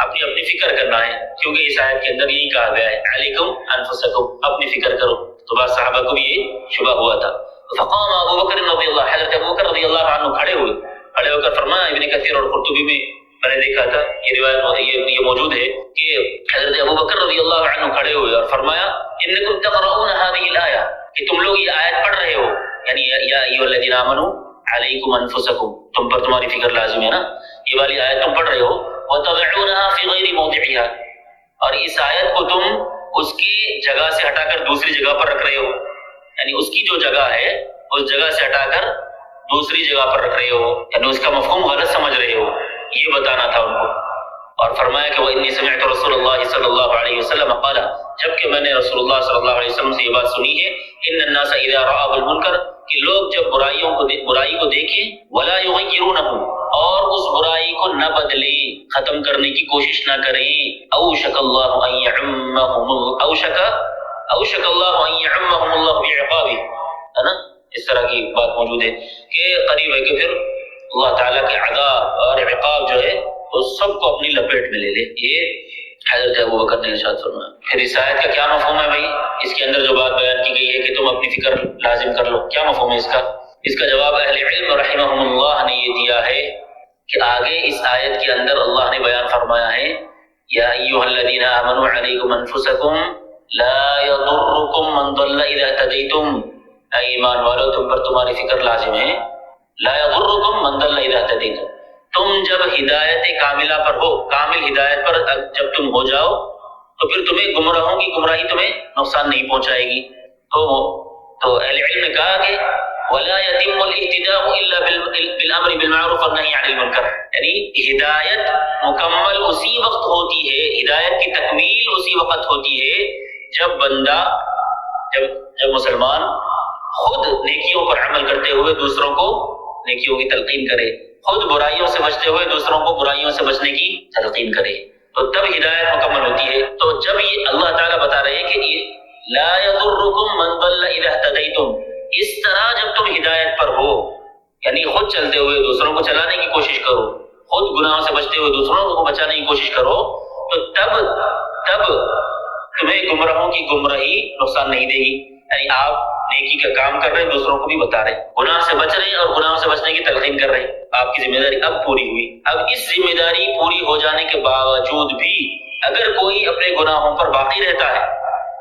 اپنی فکر کرنا ہے، کیونکہ اس آیت کے اندر یہی کہا گیا ہے علیکم انفسکم، اپنی فکر کرو، تو بعض صحابہ کو بھی یہ شبہ ہوا تھا۔ فقام ابو بکر رضی اللہ، حضرت ابو بکر رضی اللہ عنہ کھڑے ہو کر فرمایا، ابن کثیر اور قرطبی میں میں نے دیکھا تھا یہ روایت یہ موجود ہے کہ حضرت ابو بکر رضی اللہ عنہ کھڑے ہوئے اور فرمایا انکم تقرؤون هذه الآیہ، کہ تم لوگ یہ آیت پڑھ رہے ہو، یعنی یا ایھا الذین آمنوا علیکم انفسکم، تم پر تمہاری فکر لازم ہے نا، یہ والی آیت تم پڑھ رہے ہو، وتضعونها فی غیر موضعها، اور اس آیت کو تم اس کی جگہ سے ہٹا کر دوسری جگہ پر رکھ رہے ہو، یعنی اس کی جو جگہ ہے اس جگہ سے ہٹا کر دوسری جگہ پر رکھ رہے ہو، یعنی اس کا مفہوم غلط سمجھ رہے ہو، یہ بتانا تھا ان کو۔ اور فرمایا کہ وَإِنِّي سَمِعْتُ رَسُولَ اللَّهِ صلی اللہ علیہ وسلم قال، جبکہ میں نے رسول اللہ صلی اللہ علیہ وسلم سے یہ بات سنی ہے، ان الناس اذا رأوا المنکر، کہ لوگ جب برائی کو دیکھیں، ولا یغیرونہ، اور اس برائی کو نہ بدلیں، ختم کرنے کی کوشش نہ کریں، اوشک اللہ ان یعمہم اللہ بعقابہ، ہے نا؟ اس طرح کی بات موجود ہے کہ قریب ہے کہ پھر اللہ تعالیٰ کے عذاب اور عقاب جو ہے وہ سب کو اپنی لپیٹ میں لے لے، یہ حضرت ابو بکر نے ارشاد فرمایا۔ پھر اس آیت کا کیا مفہوم ہے بھائی؟ اس کے اندر جو بات بیان کی گئی ہے کہ تم اپنی فکر لازم کر لو، کیا مفہوم ہے اس کا؟ اس کا جواب اہل علم رحمہم اللہ نے یہ دیا ہے کہ آگے اس آیت کے اندر اللہ نے بیان فرمایا ہے یا ایھا الذین آمنوا علیکم انفسکم لا یضرکم من ضل اذا اهتدیتم، اے ایمان والو تم پر تمہاری فکر لازم ہے لا یضرکم من ضل اذا اہتدیتم، تم جب ہدایت کاملہ پر ہو، کامل ہدایت پر جب تم ہو جاؤ تو پھر تمہیں گمراہوں کی گمراہی تمہیں نقصان نہیں پہنچائے گی۔ تو اہل علم نے کہا کہ ولا يتم الاهتداء الا بالامر بالمعروف والنهي عن المنکر، یعنی ہدایت مکمل اسی وقت ہوتی ہے، ہدایت کی تکمیل اسی وقت ہوتی ہے جب بندہ جب مسلمان خود نیکیوں پر عمل کرتے ہوئے دوسروں کو نیکیوں کی تلقین کرے، خود برائیوں سے بچتے ہوئے دوسروں کو برائیوں سے بچنے کی تلقین کرے، تو تب ہدایت مکمل ہوتی ہے۔ تو جب یہ اللہ تعالیٰ بتا رہے ہیں کہ یہ لا یضرکم من ضل اذا اہتدیتم، اس طرح جب تم ہدایت پر ہو، یعنی خود چلتے ہوئے دوسروں کو چلانے کی کوشش کرو، خود گناہوں سے بچتے ہوئے دوسروں کو بچانے کی کوشش کرو، تو تب تمہیں گمراہوں کی گمراہی نقصان نہیں دے گی۔ یعنی آپ نیکی کا کام کر رہے ہیں، دوسروں کو بھی بتا رہے ہیں، گناہ سے بچ رہے ہیں اور گناہوں سے بچنے کی تلقین کر رہے ہیں، آپ کی ذمہ داری اب پوری ہوئی۔ اب اس ذمہ داری پوری ہو جانے کے باوجود بھی اگر کوئی اپنے گناہوں پر باقی رہتا ہے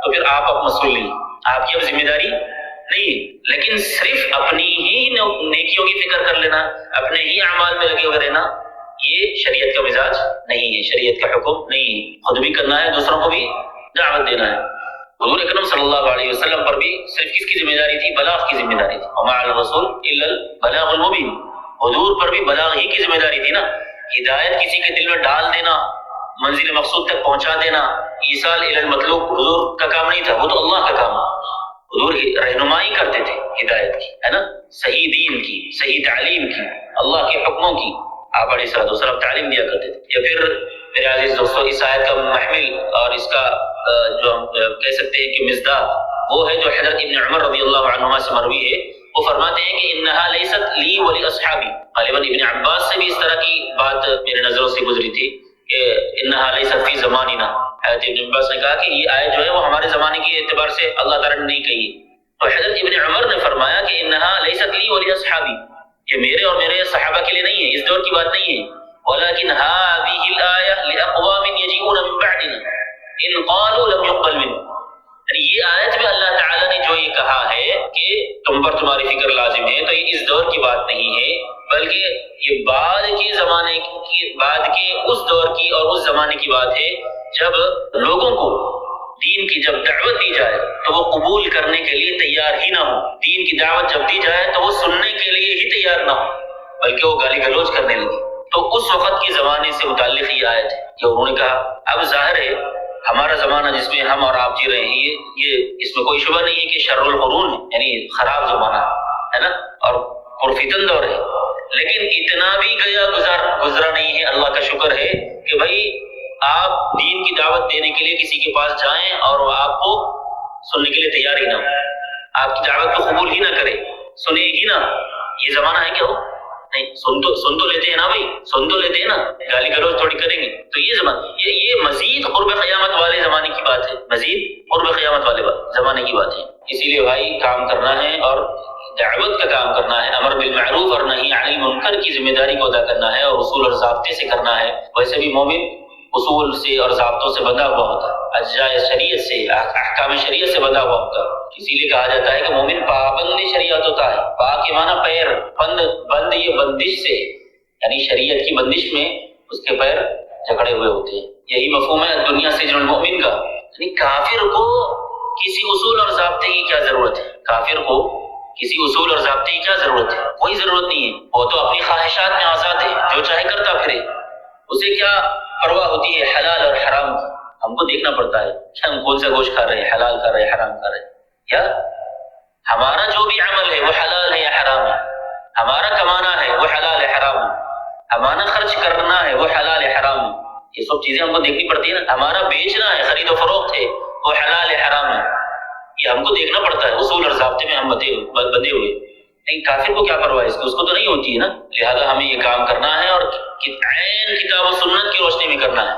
تو پھر آپ اب مسئول نہیں، آپ کی اب ذمہ داری نہیں ہے، لیکن صرف اپنی ہی نیکیوں کی فکر کر لینا، اپنے ہی اعمال میں لگے ہوئے رہنا، یہ شریعت کا مزاج نہیں ہے، شریعت کا حکم نہیں ہے۔ خود بھی کرنا ہے، دوسروں کو بھی دعوت دینا ہے۔ حضور اکرم صلی اللہ علیہ وسلم پر بھی صرف کس کی ذمہ داری تھی؟ بلاغ کی ذمہ داری تھی، وما علی الرسول الا البلاغ المبین، حضور پر بھی بلاغ ہی کی ذمہ داری تھی نا۔ ہدایت کسی کے دل میں ڈال دینا، منزل مقصود تک پہنچا دینا، ایصال الی المطلوب حضور کا کام نہیں تھا، وہ تو اللہ کا کام ہے۔ حضور رہنمائی کرتے تھے ہدایت کی، ہے نا، صحیح دین کی، صحیح تعلیم کی، اللہ کے حکموں کی، آپ علیہ الصلوۃ والسلام تعلیم دیا کرتے تھے۔ یا پھر میرے عزیز دوستو، اس آیت کا محمل اور اس کا جو ہم کہہ سکتے ہیں کہ مصداق وہ ہے جو حضرت ابن عمر رضی اللہ عنہما سے مروی ہے، وہ فرماتے ہیں کہ انہا لیست لی ولی اصحابی، غالباً ابن عباس سے بھی اس طرح کی بات میرے نظروں سے گزری تھی کہ انہا لیست فی زماننا، حضرت ابن عباس نے کہا کہ یہ آیت جو ہے وہ ہمارے زمانے کے اعتبار سے اللہ تعالیٰ نے نہیں کہی، تو حضرت ابن عمر نے فرمایا کہ انہا لیست لی ولی اصحابی، یہ میرے اور میرے صحابہ کے لیے نہیں ہے، اس دور کی بات نہیں ہے، ولكن هذه الآية لأقوام يجيئون من بعدنا ان قالوا لم يقبل منه، یعنی یہ آیت میں اللہ تعالیٰ نے جو یہ کہا ہے کہ تم پر تمہاری فکر لازم ہے، تو یہ اس دور کی بات نہیں ہے، بلکہ یہ بعد کے زمانے کی، بعد کے اس دور کی اور اس زمانے کی بات ہے جب لوگوں کو دین کی جب دعوت دی جائے تو وہ قبول کرنے کے لیے تیار ہی نہ ہو، دین کی دعوت جب دی جائے تو وہ سننے کے لیے ہی تیار نہ ہو، بلکہ وہ گالی گلوچ کرنے لگے۔ تو اس وقت کے زمانے سے متعلق یہ آیت ہے کہ انہوں نے کہا اب ظاہر ہے ہمارا زمانہ جس میں ہم اور آپ جی رہے ہیں، یہ اس میں کوئی شبہ نہیں ہے کہ شر القرون ہے، یعنی خراب زمانہ ہے نا، اور پرفتن دور ہے، لیکن اتنا بھی گزرا نہیں ہے، اللہ کا شکر ہے کہ بھائی آپ دین کی دعوت دینے کے لیے کسی کے پاس جائیں اور وہ آپ کو سننے کے لیے تیار ہی نہ ہو، آپ کی دعوت کو قبول ہی نہ کرے، سنے ہی نہ، یہ زمانہ ہے کیا ہو؟ نہیں، سن تو لیتے ہیں نا بھائی، سن تو لیتے ہیں نا، گالی گلوچ تھوڑی کریں گے، تو یہ زمانہ یہ مزید قرب قیامت والے زمانے کی بات ہے، مزید قرب قیامت والے زمانے کی بات ہے۔ اسی لیے بھائی کام کرنا ہے اور دعوت کا کام کرنا ہے، امر بالمعروف اور نہی عن المنکر کی ذمہ داری کو ادا کرنا ہے اور اصول اور ضابطے سے کرنا ہے۔ ویسے بھی مومن اصول سے اور ضابطوں سے بندھا ہوا ہوتا ہے، اجزاء شریعت سے، احکام شریعت سے بندھا ہوا ہوتا ہے، اسی لیے کہا جاتا ہے کہ مومن پابند شریعت ہوتا ہے، پا کے معنی پیر، بند یہ بندش سے، یعنی شریعت کی بندش میں اس کے پیر جکڑے ہوئے ہوتے ہیں، یہی مفہوم ہے دنیا سے جو المؤمن کا، یعنی کافر کو کسی اصول اور ضابطے کی کیا ضرورت ہے، کافر کو کسی اصول اور ضابطے کی کیا ضرورت ہے؟ کوئی ضرورت نہیں ہے، وہ تو اپنی خواہشات میں آزاد ہے، جو چاہے کرتا پھرے، اسے کیا پرواہ ہوتی ہے حلال اور حرام کی؟ ہم کو دیکھنا پڑتا ہے کہ ہم کون سا گوشت کھا رہے ہیں، حلال کھا رہے ہیں، حرام کھا رہے ہیں، یا ہمارا جو بھی عمل ہے وہ حلال ہے یا حرام ہے، ہمارا کمانا ہے وہ حلال ہے حرام ہے، ہمارا خرچ کرنا ہے وہ حلال ہے حرام ہے، یہ سب چیزیں ہم کو دیکھنی پڑتی ہے نا، ہمارا بیچنا ہے، خرید و فروخت ہے وہ حلال ہے حرام ہے، یہ ہم کو دیکھنا پڑتا ہے، اصول اور ضابطے میں ہم بندے ہوئے۔ لیکن کافر کو کیا پرواہ ہے اس کو تو نہیں ہوتی ہے نا، لہذا ہمیں یہ کام کرنا ہے اور عین کتاب و سنت کی روشنی میں کرنا ہے،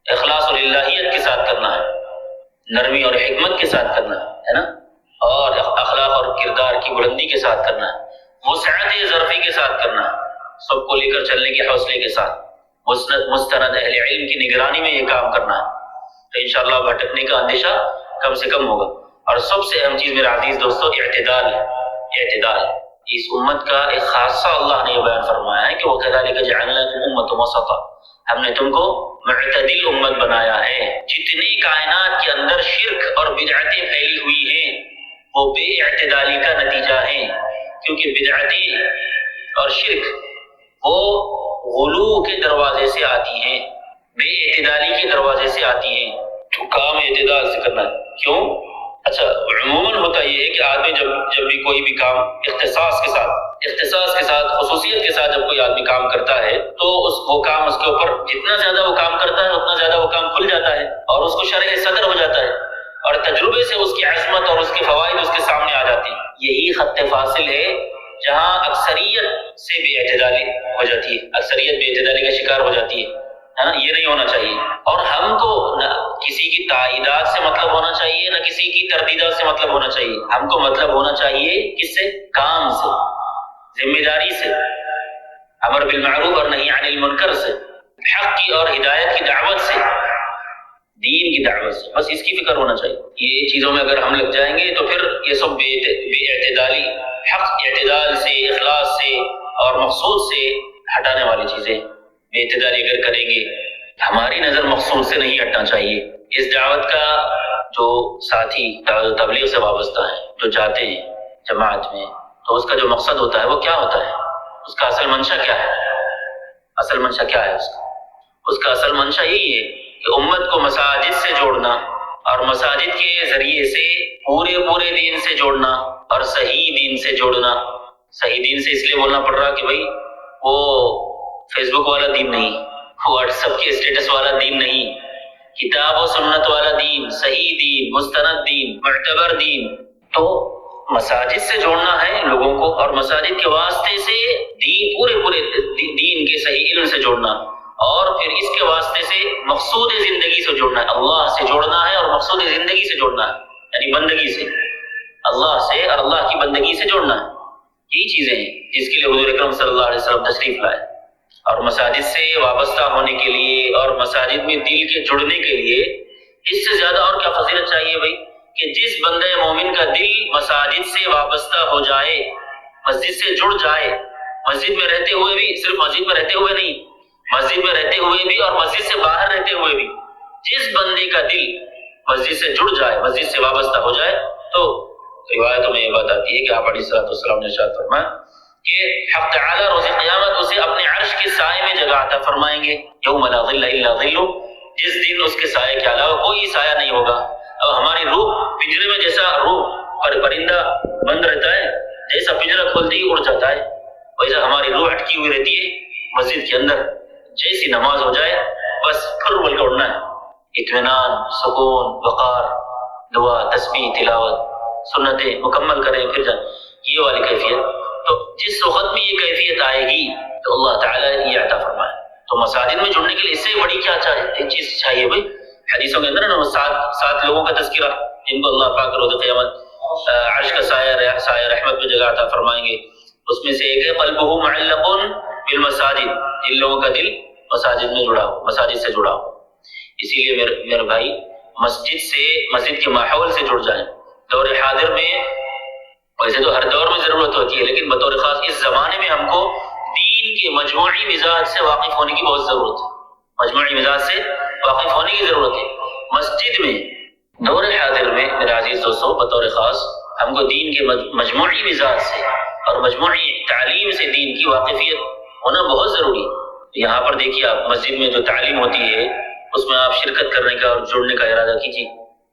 اخلاص اور الہیت کے ساتھ کرنا ہے، نرمی اور حکمت کے ساتھ کرنا ہے نا، اور اخلاق اور کردار کی بلندی کے ساتھ کرنا ہے، وسعت ظرفی کے ساتھ کرنا ہے، سب کو لے کر چلنے کے حوصلے کے ساتھ، مستند اہل علم کی نگرانی میں یہ کام کرنا ہے، تو انشاءاللہ بھٹکنے کا اندیشہ کم سے کم ہوگا۔ اور سب سے اہم چیز میرا عزیز دوستو اعتدال ہے، اعتدال، اس امت کا ایک خاصہ اللہ نے یہ بیان فرمایا ہے کہ وَكَذَلِكَ جَعَلْنَاكُمْ أُمَّةً وَسَطًا، ہم نے تم کو معتدل امت بنایا ہے۔ جتنی کائنات کے اندر شرک اور بدعتیں پھیلی ہوئی ہیں وہ بے اعتدالی کا نتیجہ ہیں، کیونکہ بدعتیں اور شرک وہ غلو کے دروازے سے آتی ہیں، بے اعتدالی کے دروازے سے آتی ہیں۔ تو کام اعتدال سے کرنا ہے۔ کیوں؟ اچھا، عموماً ہوتا یہ ہے کہ آدمی جب بھی کوئی بھی کام اختصاص کے ساتھ خصوصیت کے ساتھ جب کوئی آدمی کام کرتا ہے تو وہ کام اس کے اوپر جتنا زیادہ وہ کام کرتا ہے اتنا زیادہ وہ کام کھل جاتا ہے اور اس کو شرح صدر ہو جاتا ہے، اور تجربے سے اس کی عظمت اور اس کے فوائد اس کے سامنے آ جاتے ہیں۔ یہی خط فاصل ہے جہاں اکثریت سے بے اعتدالی ہو جاتی ہے، اکثریت بے اعتدالی کا شکار ہو جاتی ہے۔ یہ نہیں ہونا چاہیے، اور ہم کو نہ کسی کی تائیدات سے مطلب ہونا چاہیے نہ کسی کی تردیدات سے مطلب ہونا چاہیے۔ ہم کو مطلب ہونا چاہیے کس سے؟ کام سے، ذمہ داری سے، امر بالمعروف اور نہی عن المنکر سے، حق کی اور ہدایت کی دعوت سے، دین کی دعوت سے، بس اس کی فکر ہونا چاہیے۔ یہ چیزوں میں اگر ہم لگ جائیں گے تو پھر یہ سب بے اعتدالی، حق اعتدال سے، اخلاص سے اور مقصود سے ہٹانے والی چیزیں۔ بے اعتدالی اگر کریں گے، ہماری نظر مقصود سے نہیں ہٹنا چاہیے۔ اس دعوت کا جو ساتھی دعوت تبلیغ سے وابستہ ہے، جو جاتے ہیں جماعت میں، تو اس کا جو مقصد ہوتا ہے وہ کیا ہوتا ہے؟ اس کا اصل منشا کیا ہے؟ اصل منشا کیا ہے اس کا اصل منشا یہی ہے کہ امت کو مساجد سے جوڑنا اور مساجد کے ذریعے سے پورے دین سے جوڑنا اور صحیح دین سے جوڑنا۔ صحیح دین سے اس لیے بولنا پڑ رہا کہ بھائی وہ فیس بک والا دین نہیں، واٹس ایپ کے اسٹیٹس والا دین نہیں، کتاب و سنت والا دین، صحیح دین، مستند دین، معتبر دین۔ تو مساجد سے جوڑنا ہے لوگوں کو، اور مساجد کے واسطے سے دین پورے دین کے صحیح علم سے جوڑنا، اور پھر اس کے واسطے سے مقصود زندگی سے جوڑنا ہے، اللہ سے جوڑنا ہے اور مقصود زندگی سے جوڑنا ہے، یعنی بندگی سے، اللہ سے اور اللہ کی بندگی سے جوڑنا ہے۔ یہی چیزیں ہیں جس کے لیے حضور اکرم صلی اللہ علیہ وسلم تشریف لائے، اور مساجد سے وابستہ ہونے کے لیے اور مساجد میں دل کے جڑنے کے لیے اس سے زیادہ اور کیا فضیلت چاہیے بھائی؟ کہ جس بندے مومن کا دل مساجد سے وابستہ ہو جائے، مسجد سے جڑ جائے، مسجد میں رہتے ہوئے بھی، صرف مسجد میں رہتے ہوئے نہیں، مسجد میں رہتے ہوئے بھی اور مسجد سے باہر رہتے ہوئے بھی، جس بندے کا دل مسجد سے جڑ جائے، مسجد سے وابستہ ہو جائے، تو روایتوں میں یہ بات آتی ہے کہ آپ علیہ الصلوۃ والسلام نے ارشاد فرمایا کہ حق تعالی روز قیامت اسے اپنے عرش کے سائے میں جگہ عطا فرمائیں گے، یوم لا ظل الا ظلہ، جس دن اس کے سائے کے علاوہ کوئی سایہ نہیں ہوگا۔ اب ہماری روح پنجرے میں جیسا روح اور پرندہ بند رہتا ہے، جیسا پنجرہ کھولتے ہی اڑ جاتا ہے، ویسا ہماری روح اٹکی ہوئی رہتی ہے مسجد کے اندر۔ جیسی نماز ہو جائے بس پھر بول کے اڑنا ہے، اطمینان، سکون، وقار، دعا، تسبیح، تلاوت، سنتیں مکمل کریں، پھر جائیں، یہ والی کیفیت۔ تو جس وقت میں یہ کیفیت آئے گی تو اللہ تعالیٰ یہ عطا فرمائے۔ تو مساجد میں جڑنے کے لیے اس سے بڑی کیا چیز چاہیے بھائی؟ حدیثوں کے اندر نا سات لوگوں کا تذکرہ جن کو اللہ پاک روز قیامت عرش کا سایہ رحمت میں جگہ عطا فرمائیں گے۔ اس میں سے ایک ہے قلبہ معلق بالمساجد، جن لوگوں کا دل مساجد میں جڑا ہو، مساجد سے جڑا ہو۔ اسی لیے میرے بھائی مسجد کے ماحول سے جڑ جائیں۔ دور حاضر میں ویسے تو ہر دور میں ضرورت ہوتی ہے، لیکن بطور خاص اس زمانے میں ہم کو دین کے مجموعی مزاج سے واقف ہونے کی بہت ضرورت ہے، مجموعی مزاج سے واقف ہونے کی ضرورت ہے۔ مسجد میں دور حاضر میں میرے عزیز دوستو بطور خاص ہم کو دین کے مجموعی مزاج سے اور مجموعی تعلیم سے دین کی واقفیت ہونا بہت ضروری ہے۔ یہاں پر دیکھیے آپ مسجد میں جو تعلیم ہوتی ہے اس میں آپ شرکت کرنے کا اور جڑنے کا ارادہ کیجیے،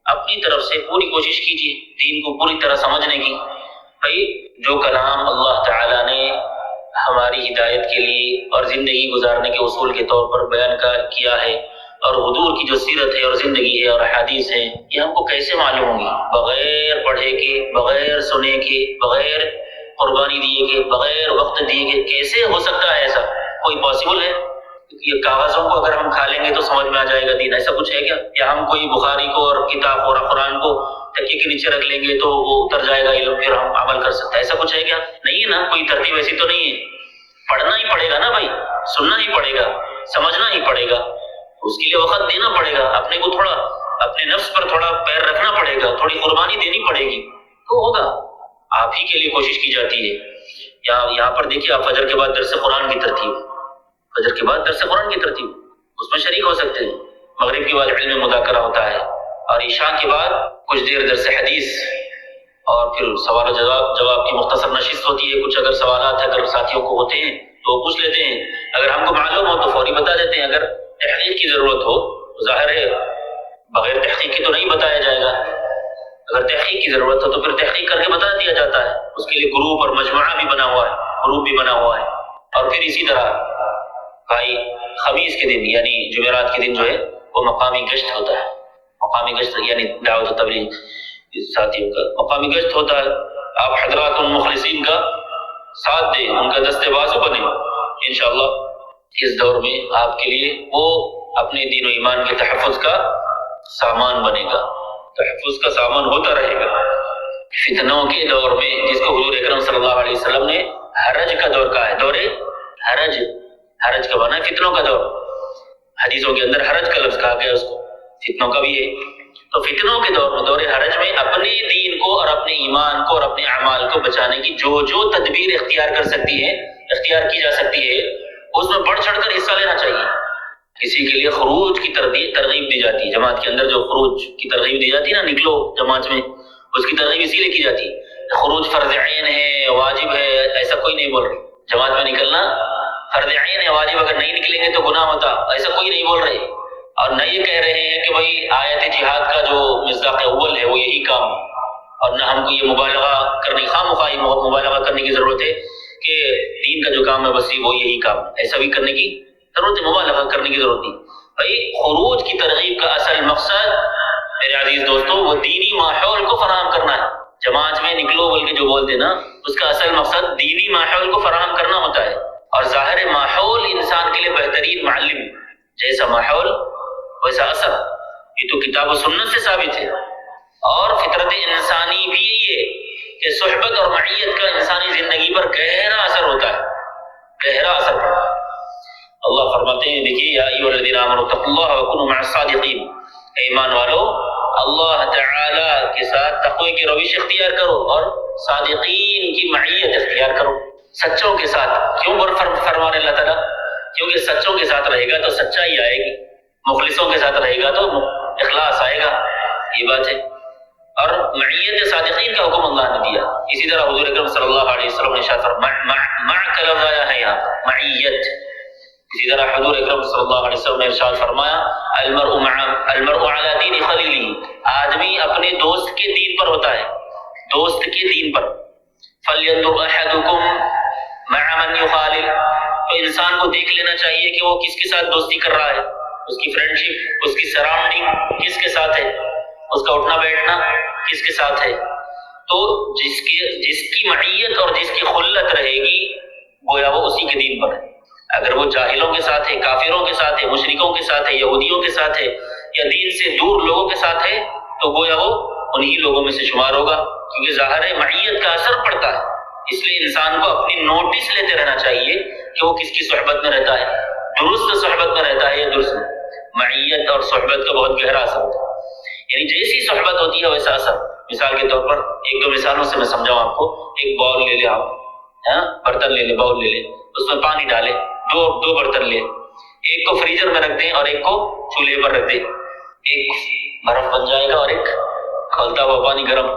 اپنی طرف سے پوری کوشش کیجیے دین کو پوری طرح سمجھنے کی۔ بھائی جو کلام اللہ تعالیٰ نے ہماری ہدایت کے لیے اور زندگی گزارنے کے اصول کے طور پر بیان کیا ہے، اور حضور کی جو سیرت ہے اور زندگی ہے اور حدیث ہے، یہ ہم کو کیسے معلوم ہوگی؟ بغیر پڑھے کے، بغیر سنے کے، بغیر قربانی دیے کے، بغیر وقت دیے کے کیسے ہو سکتا ہے ایسا؟ کوئی پاسبل ہے؟ یہ کاغذوں کو اگر ہم کھا لیں گے تو سمجھ میں آ جائے گا دین، ایسا کچھ ہے کیا؟ یا ہم کوئی بخاری کو اور کتاب اور قرآن کو تکیے کے نیچے رکھ لیں گے تو وہ اتر جائے گا علم، پھر ہم عمل کر سکتے ہیں، ایسا کچھ ہے کیا؟ نہیں ہے نا، کوئی ترتیب ایسی تو نہیں ہے۔ پڑھنا ہی پڑے گا نا بھائی، سننا ہی پڑے گا، سمجھنا ہی پڑے گا، اس کے لیے وقت دینا پڑے گا، اپنے کو تھوڑا اپنے نفس پر تھوڑا پیر رکھنا پڑے گا، تھوڑی قربانی دینی پڑے گی، تو ہوگا۔ آپ ہی کے لیے کوشش کی جاتی ہے، یہاں پر دیکھیے آپ فجر کے بعد درس قرآن کی ترتیب، فجر کے بعد درس قرآن کی ترتیب، اس میں شریک ہو سکتے ہیں۔ مغرب کے بعد علم مذاکرہ ہوتا ہے، اور عشاء کے بعد کچھ دیر درس حدیث، اور پھر سوال و جواب کی مختصر نشست ہوتی ہے۔ کچھ اگر سوالات اگر ساتھیوں کو ہوتے ہیں تو وہ پوچھ لیتے ہیں، اگر ہم کو معلوم ہو تو فوری بتا دیتے ہیں، اگر تحقیق کی ضرورت ہو تو ظاہر ہے بغیر تحقیق کے تو نہیں بتایا جائے گا، اگر تحقیق کی ضرورت ہو تو پھر تحقیق کر کے بتا دیا جاتا ہے۔ اس کے لیے گروپ اور مجموعہ بھی بنا ہوا ہے، گروپ بھی بنا ہوا ہے۔ اور پھر اسی طرح بھائی خمیس کے دن یعنی جمعرات کے دن جو ہے وہ مقامی گشت ہوتا ہے، مقامی گشت یعنی دعوت و تبلیغ ساتھیوں کا مقامی گشت ہوتا ہے۔ آپ حضرات المخلصین کا ساتھ دیں، ان کا دستے بازو بنے، انشاءاللہ اس دور میں آپ کے لیے وہ اپنے دین و ایمان کے تحفظ کا سامان بنے گا، تحفظ کا سامان ہوتا رہے گا۔ فتنوں کے دور میں جس کو حضور اکرم صلی اللہ علیہ وسلم نے حرج کا دور کہا ہے، دور حرج، حرج کا معنی ہے فتنوں کا دور، حدیثوں کے اندر حرج کا لفظ کہا گیا اس کو، فتنوں کا بھی ہے۔ تو فتنوں کے دور میں، دور حرج میں اپنے دین کو اور اپنے ایمان کو اور اپنے اعمال کو بچانے کی جو تدبیر اختیار کر سکتی ہے، اختیار کی جا سکتی ہے، اس میں بڑھ چڑھ کر حصہ لینا چاہیے۔ کسی کے لیے خروج کی ترغیب دی جاتی ہے، جماعت کے اندر جو خروج کی ترغیب دی جاتی ہے نا، نکلو جماعت میں، اس کی ترغیب اسی لیے کی جاتی ہے۔ خروج فرض عین ہے، واجب ہے، ایسا کوئی نہیں بول رہے۔ جماعت میں نکلنا فرض عین ہے، واجب، اگر نہیں نکلیں گے تو گناہ ہوتا، ایسا کوئی نہیں بول رہے۔ اور نہ یہ کہہ رہے ہیں کہ بھائی آیت جہاد کا جو مصداق اول ہے وہ یہی کام ہے، اور نہ ہم کو یہ مبالغہ کرنے، خواہ مبالغہ کرنے کی ضرورت ہے کہ دین کا جو کام ہے بس وہ یہی کام ہے، ایسا بھی کرنے کی ضرورت ہے، مبالغہ کرنے کی ضرورت نہیں۔ بھائی خروج کی ترغیب کا اصل مقصد میرے عزیز دوستوں وہ دینی ماحول کو فراہم کرنا ہے۔ جماعت میں نکلو بول کے جو بولتے نا، اس کا اصل مقصد دینی ماحول کو فراہم کرنا ہوتا ہے۔ اور ظاہر ماحول انسان کے لیے بہترین معلم، جیسا ماحول ویسا اثر، یہ تو کتاب و سنت سے ثابت ہے۔ اور فطرت انسانی بھی یہی ہے کہ صحبت اور معیت کا انسانی زندگی پر گہرا اثر ہوتا ہے، گہرا اثر پڑتا ہے۔ اللہ فرماتے ہیں، دیکھیے یا ایھا الذین آمنوا اتقوا اللہ وکونوا مع الصادقین، اے ایمان والو اللہ تعالی کے ساتھ تقوی کی روش اختیار کرو اور صادقین کی معیت اختیار کرو، سچوں کے ساتھ۔ کیوں فرمانے اللہ تعالیٰ؟ کیونکہ سچوں کے ساتھ رہے گا تو سچائی آئے گی، مخلصوں کے ساتھ رہے گا تو اخلاص آئے گا، یہ بات ہے۔ اور معیت صادقین کا حکم اللہ نے دیا۔ اسی طرح حضور اکرم صلی اللہ علیہ وسلم نے ارشاد فرمایا، مع کا لفظ آیا ہے یہاں پر، معیت۔ اسی طرح حضور اکرم صلی اللہ علیہ وسلم نے ارشاد فرمایا، المرء علی دین خلیلہ، آدمی اپنے دوست کے دین پر ہوتا ہے، دوست کے دین پر۔ فلینظر احدکم مع من یخالل، تو انسان کو دیکھ لینا چاہیے کہ وہ کس کے ساتھ دوستی کر رہا ہے، اس کی فرینڈشپ، اس کی سراؤنڈنگ کس کے ساتھ ہے، اس کا اٹھنا بیٹھنا کس کے ساتھ ہے۔ تو جس کی معیت اور جس کی خلت رہے گی گویا وہ اسی کے دین پر ہے۔ اگر وہ جاہلوں کے ساتھ ہے، کافروں کے ساتھ ہے، مشرکوں کے ساتھ ہے، یہودیوں کے ساتھ ہے، یا دین سے دور لوگوں کے ساتھ ہے، تو گویا وہ انہی لوگوں میں سے شمار ہوگا، کیونکہ ظاہر ہے معیت کا اثر پڑتا ہے۔ اس لیے انسان کو اپنی نوٹس لیتے رہنا چاہیے کہ وہ کس کی صحبت میں رہتا ہے، درست صحبت میں رہتا ہے یا درست معیت اور صحبت کا بہت گہرا اثر ہوتا ہے، یعنی جیسی صحبت ہوتی ہے ویسا اثر۔ مثال کے طور پر ایک دو مثالوں سے میں سمجھاؤں آپ کو۔ ایک باؤل لے لے آپ، برتن لے لے، باؤل لے لے، اس میں پانی ڈالے، دو برتن لے، ایک کو فریزر میں رکھ دیں اور ایک کو چولہے پر رکھ دیں، ایک برف بن جائے گا اور ایک کھولتا ہوا پانی گرم۔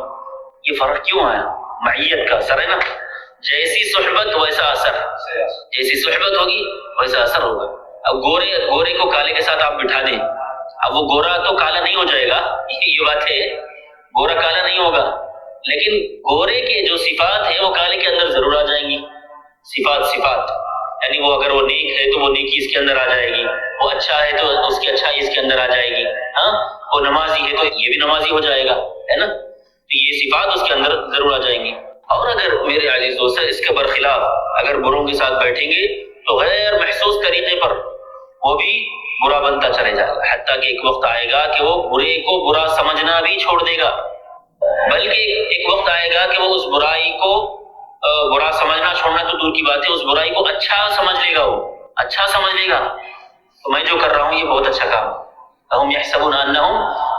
یہ فرق کیوں آیا؟ معیت کا اثر ہے نا، جیسی صحبت ویسا اثر، جیسی صحبت ہوگی ویسا اثر ہوگا۔ اب گورے کو کالے کے ساتھ آپ بٹھا دیں، اب وہ گورا تو کالا نہیں ہو جائے گا، یہ بات ہے، گورا کالا نہیں ہوگا، لیکن گورے کے جو صفات ہیں وہ کالے کے اندر ضرور آ جائیں گی۔ صفات یعنی وہ اگر وہ نیک ہے تو وہ نیکی اس کے اندر آ جائے گی، وہ اچھا ہے تو اس کی اچھائی اس کے اندر آ جائے گی، وہ نمازی ہے تو یہ بھی نمازی ہو جائے گا، ہے نا، تو یہ صفات اس کے اندر ضرور آ جائیں گی۔ اور اگر میرے عزیز دوست اس کے برخلاف اگر بروں کے ساتھ بیٹھیں گے تو غیر محسوس طریقے پر وہ بھی برا بنتا چلے جائے گا، حتیٰ کہ ایک وقت آئے گا کہ وہ برے کو برا سمجھنا بھی چھوڑ دے گا، بلکہ ایک وقت آئے گا کہ وہ اس برائی کو برا سمجھنا چھوڑنا تو دور کی بات ہے، اس برائی کو اچھا سمجھ لے گا، وہ اچھا سمجھ لے گا، تو میں جو کر رہا ہوں یہ بہت اچھا کام ہے۔ ہم یحسبون انہم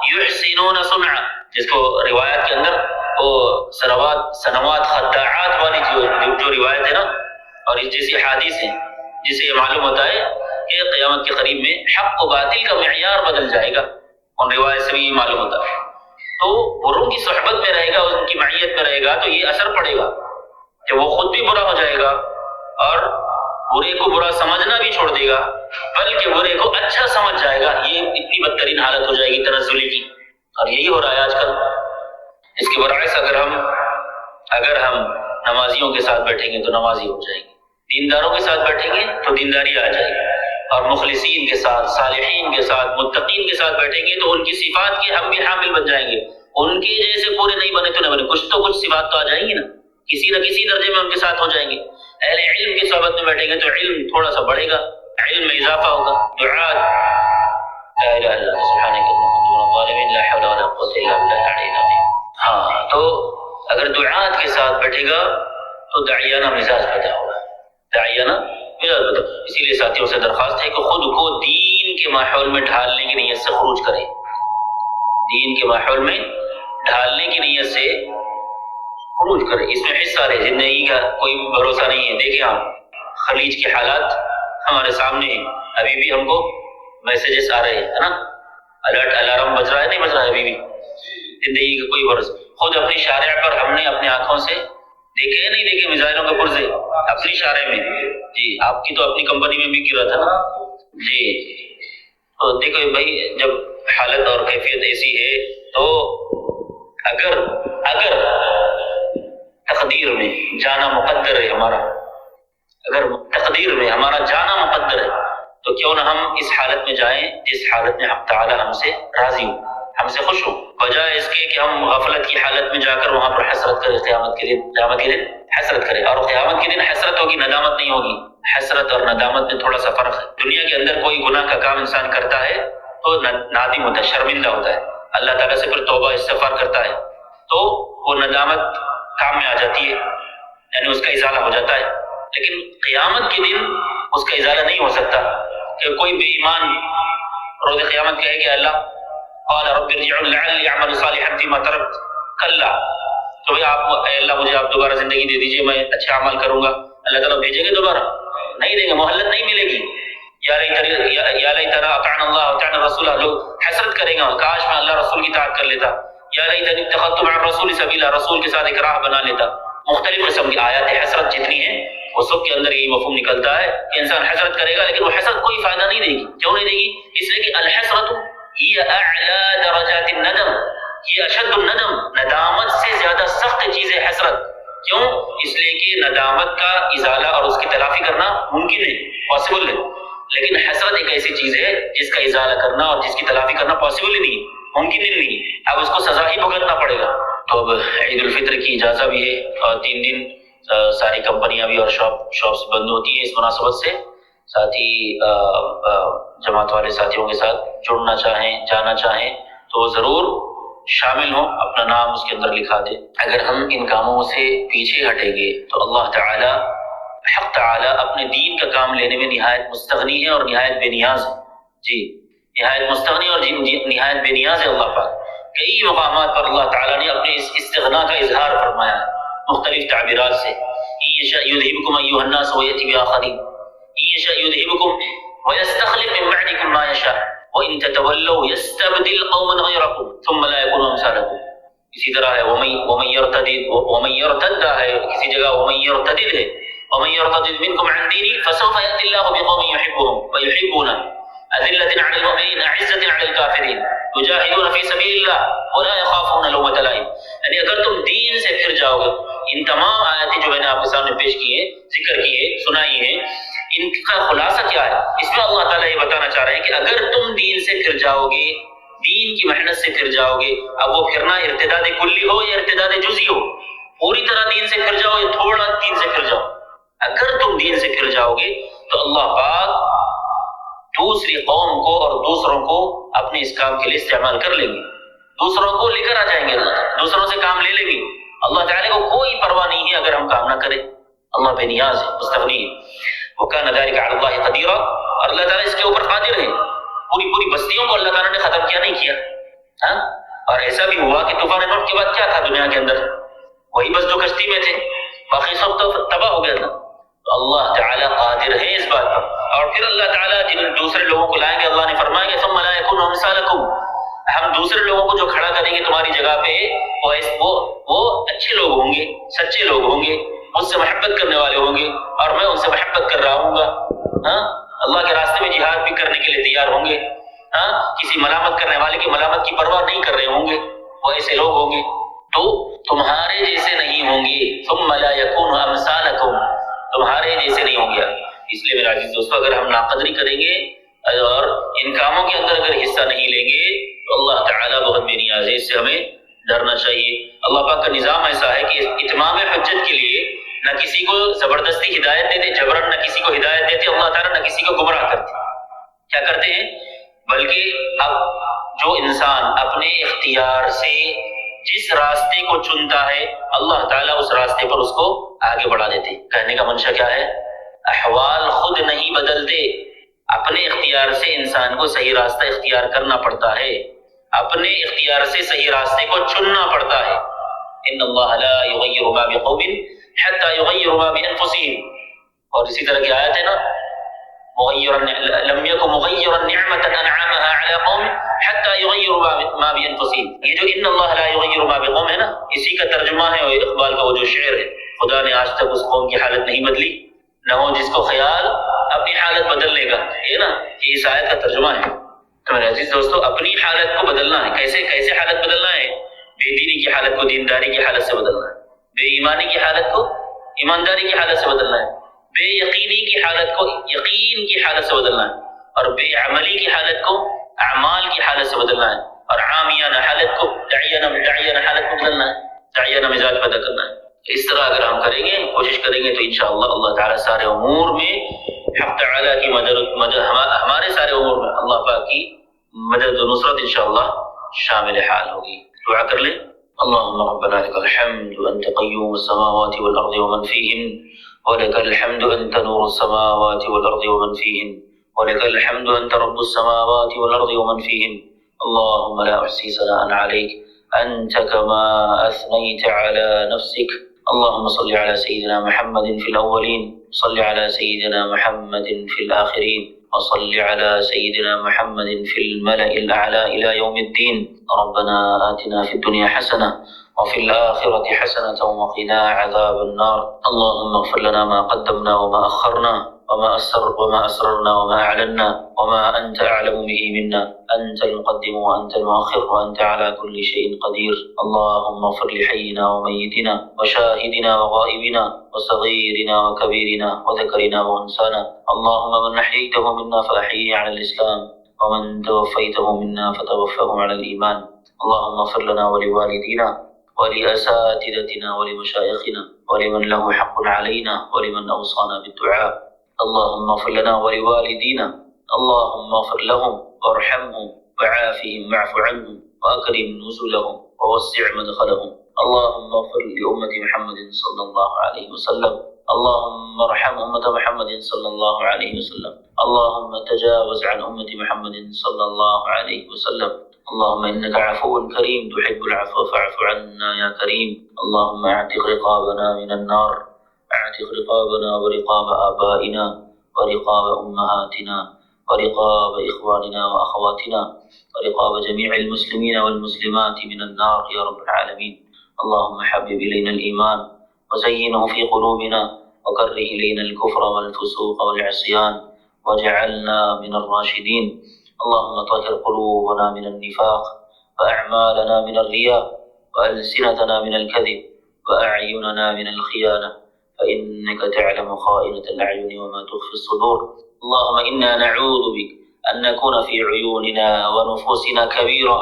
یحسنون صنعا، جس کو روایت کے اندر وہ سنوات خداعات والی جو روایت ہے نا اور اس جیسی حدیث ہیں جسے یہ معلوم ہوتا ہے کہ قیامت کے قریب میں حق و باطل کا معیار بدل جائے گا، ان روایت سے بھی یہ معلوم ہوتا ہے۔ تو بروں کی صحبت میں رہے گا، ان کی معیت میں رہے گا تو یہ اثر پڑے گا کہ وہ خود بھی برا ہو جائے گا اور برے کو برا سمجھنا بھی چھوڑ دے گا، بلکہ برے کو اچھا سمجھ جائے گا۔ یہ اتنی بدترین حالت ہو جائے گی تنزلی کی، اور یہی ہو رہا ہے آج کل۔ اس کے برعکس اگر ہم نمازیوں کے ساتھ بیٹھیں گے تو نمازی ہو جائیں گے، دینداروں کے ساتھ بیٹھیں گے تو دینداری آ جائے گی، اور مخلصین کے ساتھ، صالحین کے ساتھ، متقین کے ساتھ بیٹھیں گے تو ان کی صفات کے ہم بھی حامل بن جائیں گے۔ ان کے جیسے پورے نہیں بنے تو نہ بنے، کچھ تو کچھ صفات تو آ جائیں گی نا، کسی نہ کسی درجے میں ان کے ساتھ ہو جائیں گے۔ اہل علم کی صحبت میں بیٹھیں گے تو علم تھوڑا سا بڑھے گا، علم میں اضافہ ہوگا۔ دعات لا الہ الا انت سبحانک انی کنت من الظالمین لا حول ولا قوة الا باللہ العلی العظیم۔ ہاں، تو اگر دعات کے ساتھ بیٹھے گا تو داعیانہ مزاج پیدا ہوگا، داعیانہ مزاج پیدا ہوگا۔ اسی لیے ساتھیوں سے درخواست ہے کہ خود کو دین کے ماحول میں ڈھالنے کی نیت سے خروج کریں، دین کے ماحول میں ڈھالنے کی نیت سے خروج کریں، اس میں حصہ لیں۔ زندگی کا کوئی بھروسہ نہیں ہے، دیکھیں آپ خلیج کے حالات ہمارے سامنے ہیں، ابھی بھی ہم کو میسیجز آ رہے ہیں نا، الرٹ الارم بج رہا ہے، نہیں بج رہا ہے ابھی بھی، زندگی کا کوئی بھروسہ۔ خود اپنی شارع پر ہم نے اپنی آنکھوں سے دیکھے یا نہیں دیکھے میزائلوں کے پرزے اپنی شارع میں؟ جی، آپ کی تو اپنی کمپنی میں بھی گرا تھا نا جی۔ تو دیکھو بھائی، جب حالت اور کیفیت ایسی ہے تو اگر تقدیر میں جانا مقدر ہے ہمارا، اگر تقدیر میں ہمارا جانا مقدر ہے تو کیوں نہ ہم اس حالت میں جائیں جس حالت میں حق تعالی ہم سے راضی ہو، ہم سے خوش ہو، بجائے اس کے کہ ہم غفلت کی حالت میں جا کر وہاں پر حسرت کریں قیامت کے دن حسرت کریں۔ اور قیامت کے دن حسرت ہوگی، ندامت نہیں ہوگی۔ حسرت اور ندامت میں تھوڑا سا فرق ہے۔ دنیا کے اندر کوئی گناہ کا کام انسان کرتا ہے تو نادم ہوتا ہے، شرمندہ ہوتا ہے، اللہ تعالیٰ سے پھر توبہ استغفار کرتا ہے تو وہ ندامت کام میں آ جاتی ہے، یعنی اس کا ازالہ ہو جاتا ہے۔ لیکن قیامت کے دن اس کا ازالہ نہیں ہو سکتا کہ کوئی بے ایمان روز قیامت کہے کہ اللہ قال رب ارجعون لعلی اعمل صالحا فیما ترکت، کلا، تو بھئی آپ، اے اللہ مجھے آپ دوبارہ زندگی دے دیجئے، میں اچھا عمل کروں گا۔ اللہ تعالیٰ بھیجیں گے دوبارہ؟ نہیں دیں گے، مہلت نہیں ملے گی۔ یا لیتنا اطعنا اللہ واطعنا الرسول، لوگ حسرت کریں گا، کاش میں اللہ رسول کی اطاعت کر لیتا۔ یا لیتنی اتخذت مع الرسول سبیلا، رسول کے ساتھ ایک راہ بنا لیتا۔ مختلف قسم کی آیات حسرت جتنی ہیں وہ سب کے اندر یہی مفہوم نکلتا ہے کہ انسان حسرت کرے گا، لیکن وہ حسرت کوئی فائدہ نہیں دے گی۔ کیوں نہیں دے گی؟ اس لیے کہ الحسرت ہی اعلی درجات الندم، یہ اشد الندم، ندامت سے زیادہ سخت چیز ہے حسرت۔ کیوں؟ اس لیے کہ ندامت کا ازالہ اور اس کی تلافی کرنا ممکن ہے، پاسبل ہے، لیکن حسرت ایک ایسی چیز ہے جس کا ازالہ کرنا اور جس کی تلافی کرنا پاسبل ہی نہیں، ممکن ہی نہیں، اب اس کو سزا ہی بھگتنا پڑے گا۔ تو اب عید الفطر کی اجازت بھی ہے اور 3 دن ساری کمپنیاں بھی اور شاپس بند ہوتی ہیں۔ اس مناسبت سے ساتھی جماعت والے ساتھیوں کے ساتھ جڑنا چاہیں، جانا چاہیں تو ضرور شامل ہوں، اپنا نام اس کے اندر لکھا دیں۔ اگر ہم ان کاموں سے پیچھے ہٹیں گے تو اللہ تعالی، حق تعالی اپنے دین کا کام لینے میں نہایت مستغنی ہے اور نہایت بے نیاز ہے۔ جی، نہایت مستغنی اور نہایت بے نیاز ہے اللہ پاک۔ کئی مقامات پر اللہ تعالیٰ نے اپنے اس استغنا کا اظہار فرمایا ہے مختلف تعبیرات سے۔ إِن يَشَأْ يُذْهِبْكُمْ أَيُّهَا النَّاسُ وَيَأْتِ بِآخَرِينَ إِن يَشَأْ يُذْهِبْكُمْ وَيَسْتَخْلِفْ مِن بَعْدِكُم مَّا يَشَاءُ وَإِن تَتَوَلَّوْا يَسْتَبْدِلْ قَوْمًا غَيْرَكُمْ ثُمَّ لَا يَكُونُوا أَمْثَالَكُمْ۔ اسی طرح ہے وَمَن يَرْتَدَّ ہے، کسی جگہ وَمَن يَرْتَدِدْ ہے، وَمَن يَرْتَدِدْ مِنكُمْ عَن دِينِهِ فَسَوْفَ يَأْتِي اللَّهُ بِقَوْمٍ يُحِبُّهُمْ وَيُحِبُّونَهُ أذلة على المؤمنين أعزة على الكافرين يجاهدون في سبيل الله ولا يخافون لومة لائم۔ یعنی اگر تم دین سے پھر جاؤ گے، ان تمام آیاتیں جو میں نے آپ کے سامنے پیش کی ہیں، ذکر کی ہے، سنائی ہیں، ان کا خلاصہ کیا ہے؟ اس میں اللہ تعالیٰ یہ بتانا چاہ رہے ہیں کہ اگر تم دین سے پھر جاؤ گے، دین کی محنت سے پھر جاؤ گے، اب وہ پھرنا ارتداد کلی ہو یا ارتداد جزئی ہو، پوری طرح دین سے پھر جاؤ یا تھوڑا دین سے پھر جاؤ، اگر تم دین سے پھر جاؤ گے تو اللہ پاک دوسری قوم کو اور دوسروں کو اپنے اس کام کے لیے استعمال کر لیں گے، دوسروں کو لے کر آ جائیں گے، اللہ دوسروں سے کام لے لیں گے۔ اللہ تعالیٰ کو کوئی پرواہ نہیں ہے اگر ہم کام نہ کریں، اللہ بے نیاز ہے، مستغنی ہے۔ وَكَانَ ذَلِكَ عَلَى اللَّهِ قَدِيرًا، اور اللہ تعالیٰ اس کے اوپر قادر ہے۔ پوری بستیوں کو اللہ تعالیٰ نے ختم کیا نہیں کیا، اور ایسا بھی ہوا کہ طوفان نوح کے بعد کیا تھا دنیا کے اندر؟ وہی بس جو کشتی میں تھے، باقی سب تو تباہ ہو گیا تھا. اللہ تعالیٰ قادر ہے اس بات پر. اور پھر اللہ تعالیٰ جن دوسرے لوگوں کو لائیں گے، اللہ نے فرمایا کہ ثم لا يكون امثالكم، ہم دوسرے لوگوں کو جو کھڑا کریں گے تمہاری جگہ پہ، وہ اچھے لوگ ہوں گے، سچے لوگ ہوں گے، مجھ سے محبت کرنے والے ہوں گے، اور میں ان سے محبت کر رہا ہوں گا. ہاں، اللہ کے راستے میں جہاد بھی کرنے کے لیے تیار ہوں گے. ہاں، کسی ملامت کرنے والے کی ملامت کی پرواہ نہیں کر رہے ہوں گے، وہ ایسے لوگ ہوں گے. تو تمہارے جیسے نہیں ہوں گے. ثم لا يكون امثالكم، تمہارے جیسے نہیں ہوں گے. اس لیے میرا عزیز دوستو، اگر ہم ناقدری کریں گے اور ان کاموں کے اندر اگر حصہ نہیں لیں گے تو اللہ تعالیٰ بہت بے نیاز ہے. اس سے ہمیں ڈرنا چاہیے. اللہ پاک کا نظام ایسا ہے کہ اتمام حجت کے لیے نہ کسی کو زبردستی ہدایت دیتے، جبرن نہ کسی کو ہدایت دیتے اللہ تعالیٰ، نہ کسی کو گمراہ کرتے. کیا کرتے ہیں؟ بلکہ اب جو انسان اپنے اختیار سے جس راستے کو چنتا ہے اللہ تعالیٰ اس راستے پر اس کو آگے بڑھا دیتے. کہنے کا منشا کیا ہے؟ احوال خود نہیں بدلتے، اپنے اختیار سے انسان کو صحیح راستہ اختیار کرنا پڑتا ہے، اپنے اختیار سے صحیح راستے کو چننا پڑتا ہے. ان اللہ لا یغیر ما بقوم حتی یغیر ما بانفسهم. اور اسی طرح کی آیت ہے نا، لم يكن مغيرا نعمة انعمها على قوم حتى يغيروا ما بانفسهم. یہ جو ان اللہ لا یغیر ما بقوم ہے نا، اسی کا ترجمہ ہے اقبال کا وہ جو شعر ہے، خدا نے آج تک اس قوم کی حالت نہیں بدلی، نہ ہو جس کو خیال اپنی حالت بدلنے کا. یہ نا یہ اس آیت کا ترجمہ ہے. تو میرے عزیز دوستو، اپنی حالت کو بدلنا ہے. کیسے حالت بدلنا ہے؟ بے دینی کی حالت کو دینداری کی حالت سے بدلنا ہے، بے ایمانی کی حالت کو ایمانداری کی حالت سے بدلنا ہے، بے یقینی کی حالت کو یقین کی حالت سے بدلنا ہے، اور بے عملی کی حالت کو اعمال کی حالت سے بدلنا ہے، اور عامیانہ حالت کو داعیانہ حالت کو بدلنا ہے، داعیانہ مزاج پیدا کرنا ہے. اس طرح اگر ہم کریں گے، کوشش کریں گے، تو انشاءاللہ اللہ تعالیٰ سارے امور میں حق تعالیٰ کی مدد ہمارے سارے امور میں اللہ پاک کی مدد و نصرت انشاءاللہ شامل حال ہوگی. دعا کر لیں. اللهم ربنا لك الحمد أنت قيوم السماوات والأرض ومن فيهن، ولك الحمد أنت نور السماوات والأرض ومن فيهن، ولك الحمد أنت رب السماوات والأرض ومن فيهن. اللهم لا أحصي ثناء عليك أنت كما أثنيت على نفسك. اللهم صل على سيدنا محمد في الأولين، صل على سيدنا محمد في الآخرين، وصل على سيدنا محمد في الملأ الأعلى إلى يوم الدين. ربنا آتنا في الدنيا حسنة وفي الآخرة حسنة وقنا عذاب النار. اللهم اغفر لنا ما قدمنا وما أخرنا وما أسررنا وما أعلنا وما أنت أعلم به منا. أنت المقدم وأنت المؤخر وأنت على كل شيء قدير. اللهم اغفر لحينا وميتنا وشاهدنا وغائبنا وصغيرنا وكبيرنا وذكرنا وأنسانا. اللهم من أحييته منا فأحييه على الإسلام، ومن توفيته منا فتوفه على الإيمان. اللهم اغفر لنا ولوالدينا ولأساتذتنا ولمشايخنا ولمن له حق علينا ولمن أوصانا بالدعاء. اللهم اغفر لنا ولوالدينا، اللهم اغفر لهم وارحمهم وعافهم واعف عنهم وأكرم نزلهم ووسع مدخلهم. اللهم اغفر لأمة محمد صلى الله عليه وسلم. اللهم ارحم أمة محمد صلى الله عليه وسلم. اللهم تجاوز عن أمة محمد صلى الله عليه وسلم. اللهم إنك عفو كريم تحب العفو فاعف عنا يا كريم. اللهم اعتق رقابنا من النار، اعتق رقابنا ورقاب آبائنا ورقاب أمهاتنا ورقاب إخواننا وأخواتنا ورقاب جميع المسلمين والمسلمات من النار يا رب العالمين. اللهم حبب إلينا الإيمان وزينه في قلوبنا وكره إلينا الكفر والفسوق والعصيان واجعلنا من الراشدين. اللهم طهر قلوبنا من النفاق وأعمالنا من الرياء وألسنتنا من الكذب وأعيننا من الخيانة، فإنك تعلم خائنة الأعين وما تخفي الصدور. اللهم إنا نعوذ بك أن نكون في عيوننا ونفوسنا كبيرا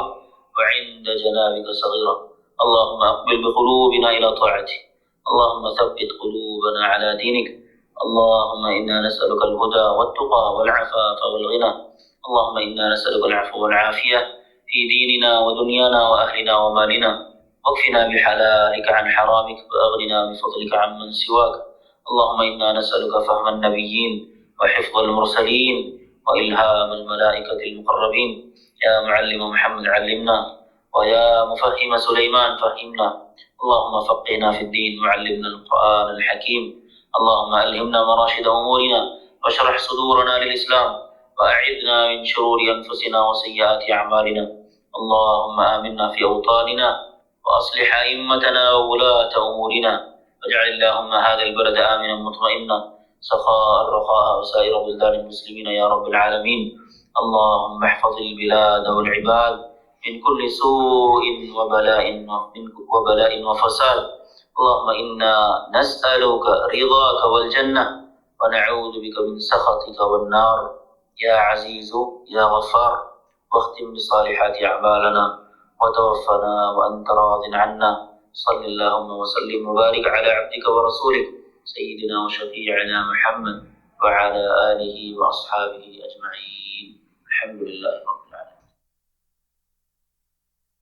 وعند جنابك صغيرا. اللهم أقبل بقلوبنا إلى طاعتك. اللهم ثبت قلوبنا على دينك. اللهم إنا نسألك الهدى والتقى والعفاف والغنى. اللهم إنا نسألك العفو والعافية في ديننا ودنيانا وأهلنا ومالنا. واكفنا بحلالك عن حرامك وأغننا بفضلك عمن سواك. اللهم إنا نسألك فهم النبيين وحفظ المرسلين وإلهام الملائكة المقربين. يا معلم محمد علمنا، ويا مفهم سليمان فهمنا، اللهم فقهنا في الدين وعلمنا القرآن الحكيم. اللهم ألهمنا مراشد أمورنا واشرح صدورنا للإسلام وأعذنا من شرور أنفسنا وسيئات أعمالنا. اللهم آمنا في أوطاننا وأصلح أئمتنا وولاة أمورنا، واجعل اللهم هذا البلد آمنا مطمئنا سخاء رخاء وسائر بلدان المسلمين يا رب العالمين. اللهم احفظ البلاد والعباد من كل سوء وبلاء وفساد. اللهم إنا نسألك رضاك والجنة ونعوذ بك من سخطك والنار يا عزيز يا غفار. واختم بصالحات أعمالنا وتوفنا وأنت راض عنا. صل اللهم وسلم وبارك على عبدك ورسولك سيدنا وشفيعنا محمد وعلى آله وأصحابه أجمعين. الحمد لله رب العالمين.